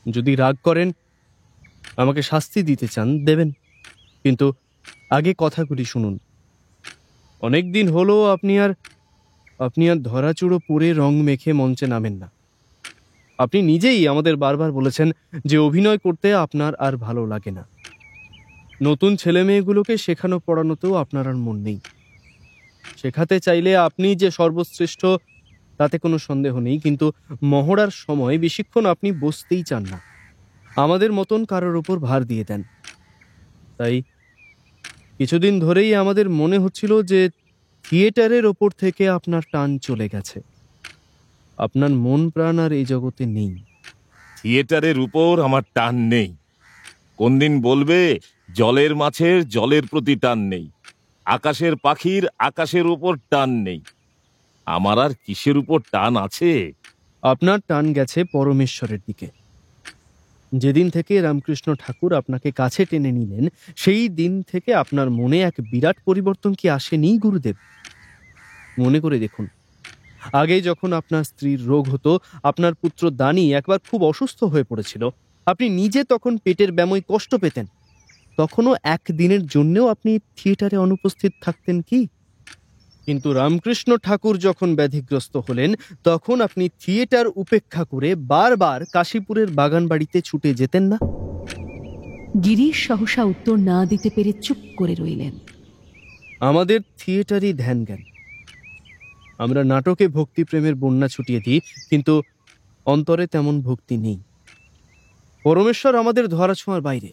[SPEAKER 9] যদি রাগ করেন, আমাকে শাস্তি দিতে চান, দেবেন, কিন্তু আগে কথাগুলি শুনুন। অনেক দিন হলো আপনি আর ধরাচুড়ো পরে রং মেখে মঞ্চে নামেন না। আপনি নিজেই আমাদের বারবার বলেছেন যে অভিনয় করতে আপনার আর ভালো লাগে না। নতুন ছেলে মেয়েগুলোকে শেখানো পড়ানোতেও আপনার আর মন নেই। শেখাতে চাইলে আপনি যে সর্বশ্রেষ্ঠ তাতে কোনো সন্দেহ নেই, কিন্তু মহড়ার সময় বেশিক্ষণ আপনি বসতেই চান না, আমাদের মতন কারোর উপর ভার দিয়ে দেন। তাই কিছুদিন ধরেই আমাদের মনে হচ্ছিল যে থিয়েটারের ওপর থেকে আপনার টান চলে গেছে। আপনার মন প্রাণ আর এই জগতে নেই।
[SPEAKER 4] থিয়েটারের উপর আমার টান নেই। কোন দিন বলবে জলের মাছের জলের প্রতি টান নেই, আকাশের পাখির আকাশের উপর টান নেই? আমার আর কিসের উপর টান আছে?
[SPEAKER 9] আপনার টান গেছে পরমেশ্বরের দিকে। যেদিন থেকে রামকৃষ্ণ ঠাকুর আপনাকে কাছে টেনে নিলেন, সেই দিন থেকে আপনার মনে এক বিরাট পরিবর্তন কি আসেনি গুরুদেব? মনে করে দেখুন, আগে যখন আপনার স্ত্রীর রোগ হতো, আপনার পুত্র দানি একবার খুব অসুস্থ হয়ে পড়েছিল, আপনি নিজে তখন পেটের ব্যামোয় কষ্ট পেতেন, তখনও একদিনের জন্যও আপনি থিয়েটারে অনুপস্থিত থাকতেন কি? কিন্তু রামকৃষ্ণ ঠাকুর যখন ব্যাধিগ্রস্ত হলেন, তখন আপনি থিয়েটার উপেক্ষা করে বারবার কাশীপুরের বাগান বাড়িতে ছুটে যেতেন না?
[SPEAKER 10] গিরিশ সহসা উত্তর না দিতে পেরে চুপ করে রইলেন।
[SPEAKER 9] আমাদের থিয়েটারই ধ্যান জ্ঞান। আমরা নাটকে ভক্তিপ্রেমের বন্যা ছুটিয়ে দিই, কিন্তু অন্তরে তেমন ভক্তি নেই। পরমেশ্বর আমাদের ধরাছোঁয়ার বাইরে।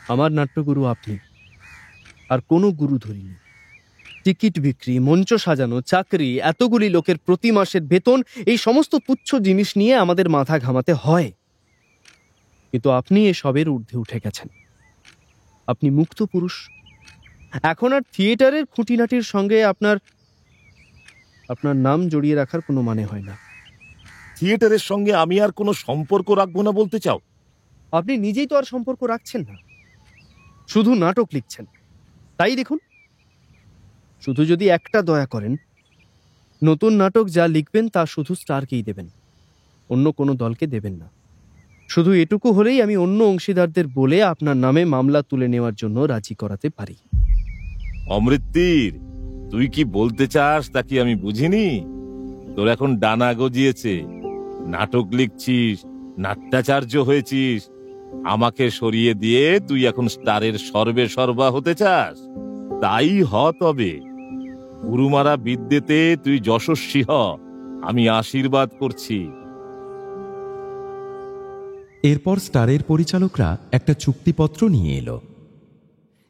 [SPEAKER 9] আমার নাট্যগুরু আপনি, আর কোনো গুরু ধরিনি। টিকিট বিক্রি, মঞ্চ সাজানো, চাকরি, এতগুলি লোকের প্রতি মাসের বেতন, এই সমস্ত তুচ্ছ জিনিস নিয়ে আমাদের মাথা ঘামাতে হয়। কিন্তু আপনি এসবের ঊর্ধ্বে উঠে গেছেন। আপনি মুক্ত পুরুষ। এখন আর থিয়েটারের খুঁটিনাটির সঙ্গে আপনার নাম জড়িয়ে রাখার কোনো মানে হয় না।
[SPEAKER 4] থিয়েটারের সঙ্গে আমি আর কোনো সম্পর্ক রাখবো না বলতে চাও?
[SPEAKER 9] আপনি নিজেই তো আর সম্পর্ক রাখছেন না, শুধু নাটক লিখছেন। তাই দেখুন, শুধু যদি একটা দয়া করেন, নতুন নাটক যা লিখবেন তা শুধু স্টারকেই দেবেন, অন্য কোনো দলকে দেবেন না। শুধু এটুকু হলেই আমি অন্য অংশীদারদের বলে আপনার নামে মামলা তুলে নেওয়ার জন্য রাজি করাতে পারি।
[SPEAKER 4] অমৃতির, তুই কি বলতে চাস তা কি আমি বুঝিনি? তোর এখন ডানা গজিয়েছে, নাটক লিখছিস, নাট্যাচার্য হয়েছিস, আমাকে সরিয়ে দিয়ে তুই এখন স্টারের সর্বে সর্বা হতে চাস? তাই হ, তবে গুরুমারা বিদ্যেতে তুই যশস্বী হ, আমি আশীর্বাদ করছি।
[SPEAKER 3] এরপর স্টারের পরিচালকরা একটা চুক্তিপত্র নিয়ে এলো।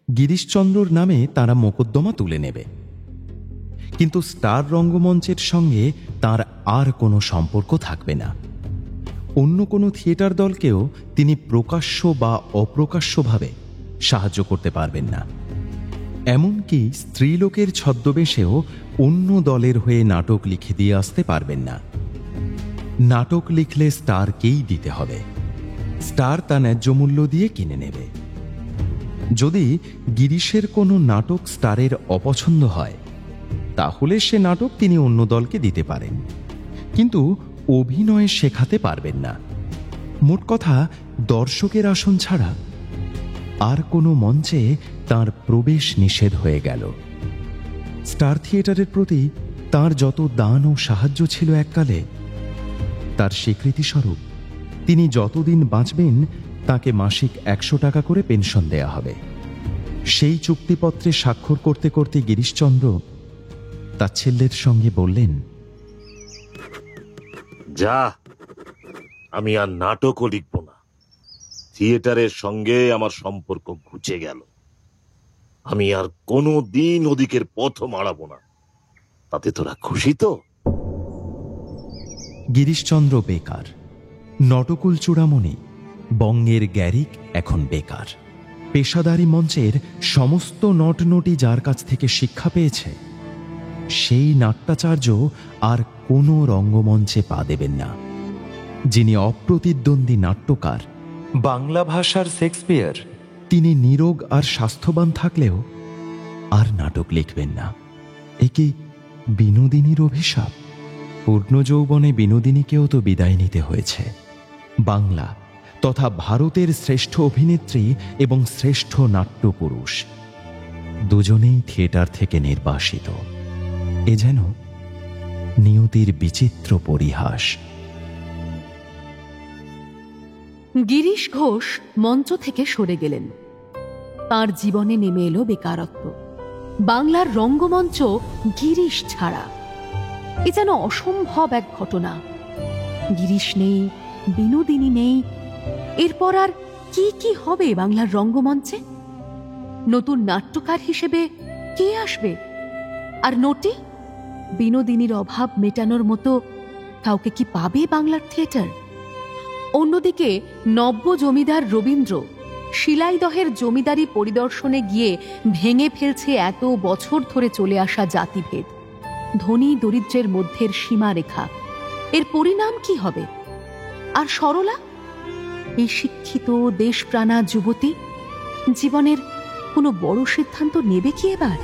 [SPEAKER 3] গিরিশচন্দ্রর নামে তারা মোকদ্দমা তুলে নেবে, কিন্তু স্টার রঙ্গমঞ্চের সঙ্গে তার আর কোনো সম্পর্ক থাকবে না। অন্য কোনো থিয়েটার দলকেও তিনি প্রকাশ্য বা অপ্রকাশ্যভাবে সাহায্য করতে পারবেন না। এমনকি স্ত্রীলোকের ছদ্মবেশেও অন্য দলের হয়ে নাটক লিখে দিয়ে আসতে পারবেন না। নাটক লিখলে স্টারকেই দিতে হবে, স্টার তা ন্যায্য মূল্য দিয়ে কিনে নেবে। যদি গিরিশের কোনো নাটক স্টারের অপছন্দ হয়, তাহলে সে নাটক তিনি অন্য দলকে দিতে পারেন, কিন্তু অভিনয় শেখাতে পারবেন না। মোট কথা, দর্শকের আসন ছাড়া আর কোনো মঞ্চে তার প্রবেশ নিষেধ হয়ে গেল। স্টার থিয়েটারের প্রতি তার যত দান ও সাহায্য ছিল এককালে, তার স্বীকৃতিস্বরূপ তিনি যতদিন বাঁচবেন তাকে মাসিক 100 টাকা করে পেনশন দেয়া হবে। সেই চুক্তিপত্রে স্বাক্ষর করতে করতে গিরিশচন্দ্র তাচ্ছিল্যের সঙ্গে বললেন,
[SPEAKER 4] যা, আমি আর নাটকও লিখব না। থিয়েটারের সঙ্গে আমার সম্পর্ক ঘুচে গেল। আমি আর কোনো দিন ওদিকের পথও মাড়াবো না। তাতে তোরা খুশি তো?
[SPEAKER 3] গিরিশচন্দ্র বেকার, নটকুল চূড়ামণি, বঙ্গের গ্যারিক এখন বেকার। পেশাদারি মঞ্চের সমস্ত নটনটি যার কাছ থেকে শিক্ষা পেয়েছে, সেই নাট্যাচার্য আর কোনো রঙ্গমঞ্চে পা দেবেন না। যিনি অপ্রতিদ্বন্দ্বী নাট্যকার, বাংলা ভাষার শেক্সপিয়ার, তিনি নিরোগ আর স্বাস্থ্যবান থাকলেও আর নাটক লিখবেন না। এ কি বিনোদিনীর অভিশাপ? পূর্ণ যৌবনে বিনোদিনীকেও তো বিদায় নিতে হয়েছে। বাংলা তথা ভারতের শ্রেষ্ঠ অভিনেত্রী এবং শ্রেষ্ঠ নাট্যপুরুষ দুজনেই থিয়েটার থেকে নির্বাসিত। এ যেন নিয়তির বিচিত্র পরিহাস।
[SPEAKER 10] গিরিশ ঘোষ মঞ্চ থেকে সরে গেলেন। তার জীবনে নেমে এলো বেকারত্ব। বাংলার রঙ্গমঞ্চ গিরিশ ছাড়া। এ যেন অসম্ভব এক ঘটনা। গিরিশ নেই, বিনোদিনী নেই, এরপর আর কি কি হবে বাংলার রঙ্গমঞ্চে? নতুন নাট্যকার হিসেবে কে আসবে? আর নটি, বিনোদিনীর অভাব মেটানোর মতো কাউকে কি পাবে বাংলার থিয়েটার? অন্যদিকে নব্য জমিদার রবীন্দ্র শিলাইদহের জমিদারি পরিদর্শনে গিয়ে ভেঙে ফেলছে এত বছর ধরে চলে আসা জাতিভেদ, ধনী দরিদ্রের মধ্যের সীমারেখা। এর পরিণাম কি হবে? আর সরলা, এই শিক্ষিত দেশপ্রাণা যুবতী, জীবনের কোনো বড় সিদ্ধান্ত নেবে কি এবার?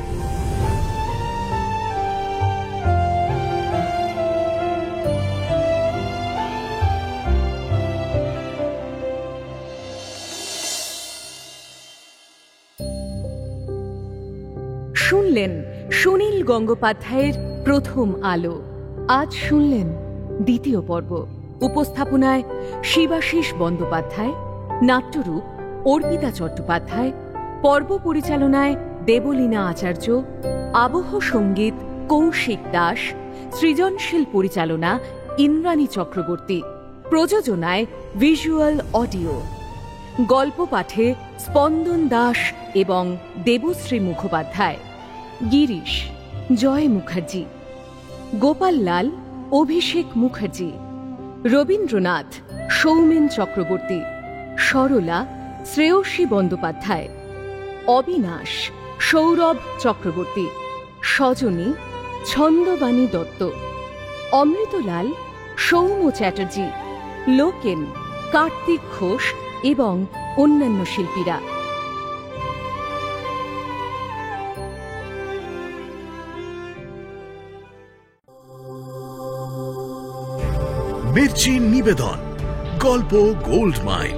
[SPEAKER 2] শুনলেন সুনীল গঙ্গোপাধ্যায়ের প্রথম আলো। আজ শুনলেন দ্বিতীয় পর্ব। উপস্থাপনায় শিবাশিস বন্দ্যোপাধ্যায়, নাট্যরূপ অর্পিতা চট্টোপাধ্যায়, পর্ব পরিচালনায় দেবলীনা আচার্য, আবহ সঙ্গীত কৌশিক দাস, সৃজনশীল পরিচালনা ইন্দ্রাণী চক্রবর্তী, প্রযোজনায় ভিজুয়াল অডিও। গল্প পাঠে স্পন্দন দাস এবং দেবশ্রী মুখোপাধ্যায়। গিরিশ জয় মুখার্জি, গোপাল লাল অভিষেক মুখার্জি, রবীন্দ্রনাথ সৌমেন চক্রবর্তী, সরলা শ্রেয়সী বন্দ্যোপাধ্যায়, অবিনাশ সৌরভ চক্রবর্তী, সজনী ছন্দবাণী দত্ত, অমৃতলাল সৌম্য চ্যাটার্জি, লোকেন কার্তিক ঘোষ এবং অন্যান্য শিল্পীরা।
[SPEAKER 6] মির্চি নিবেদন গল্প গোল্ড মাইন।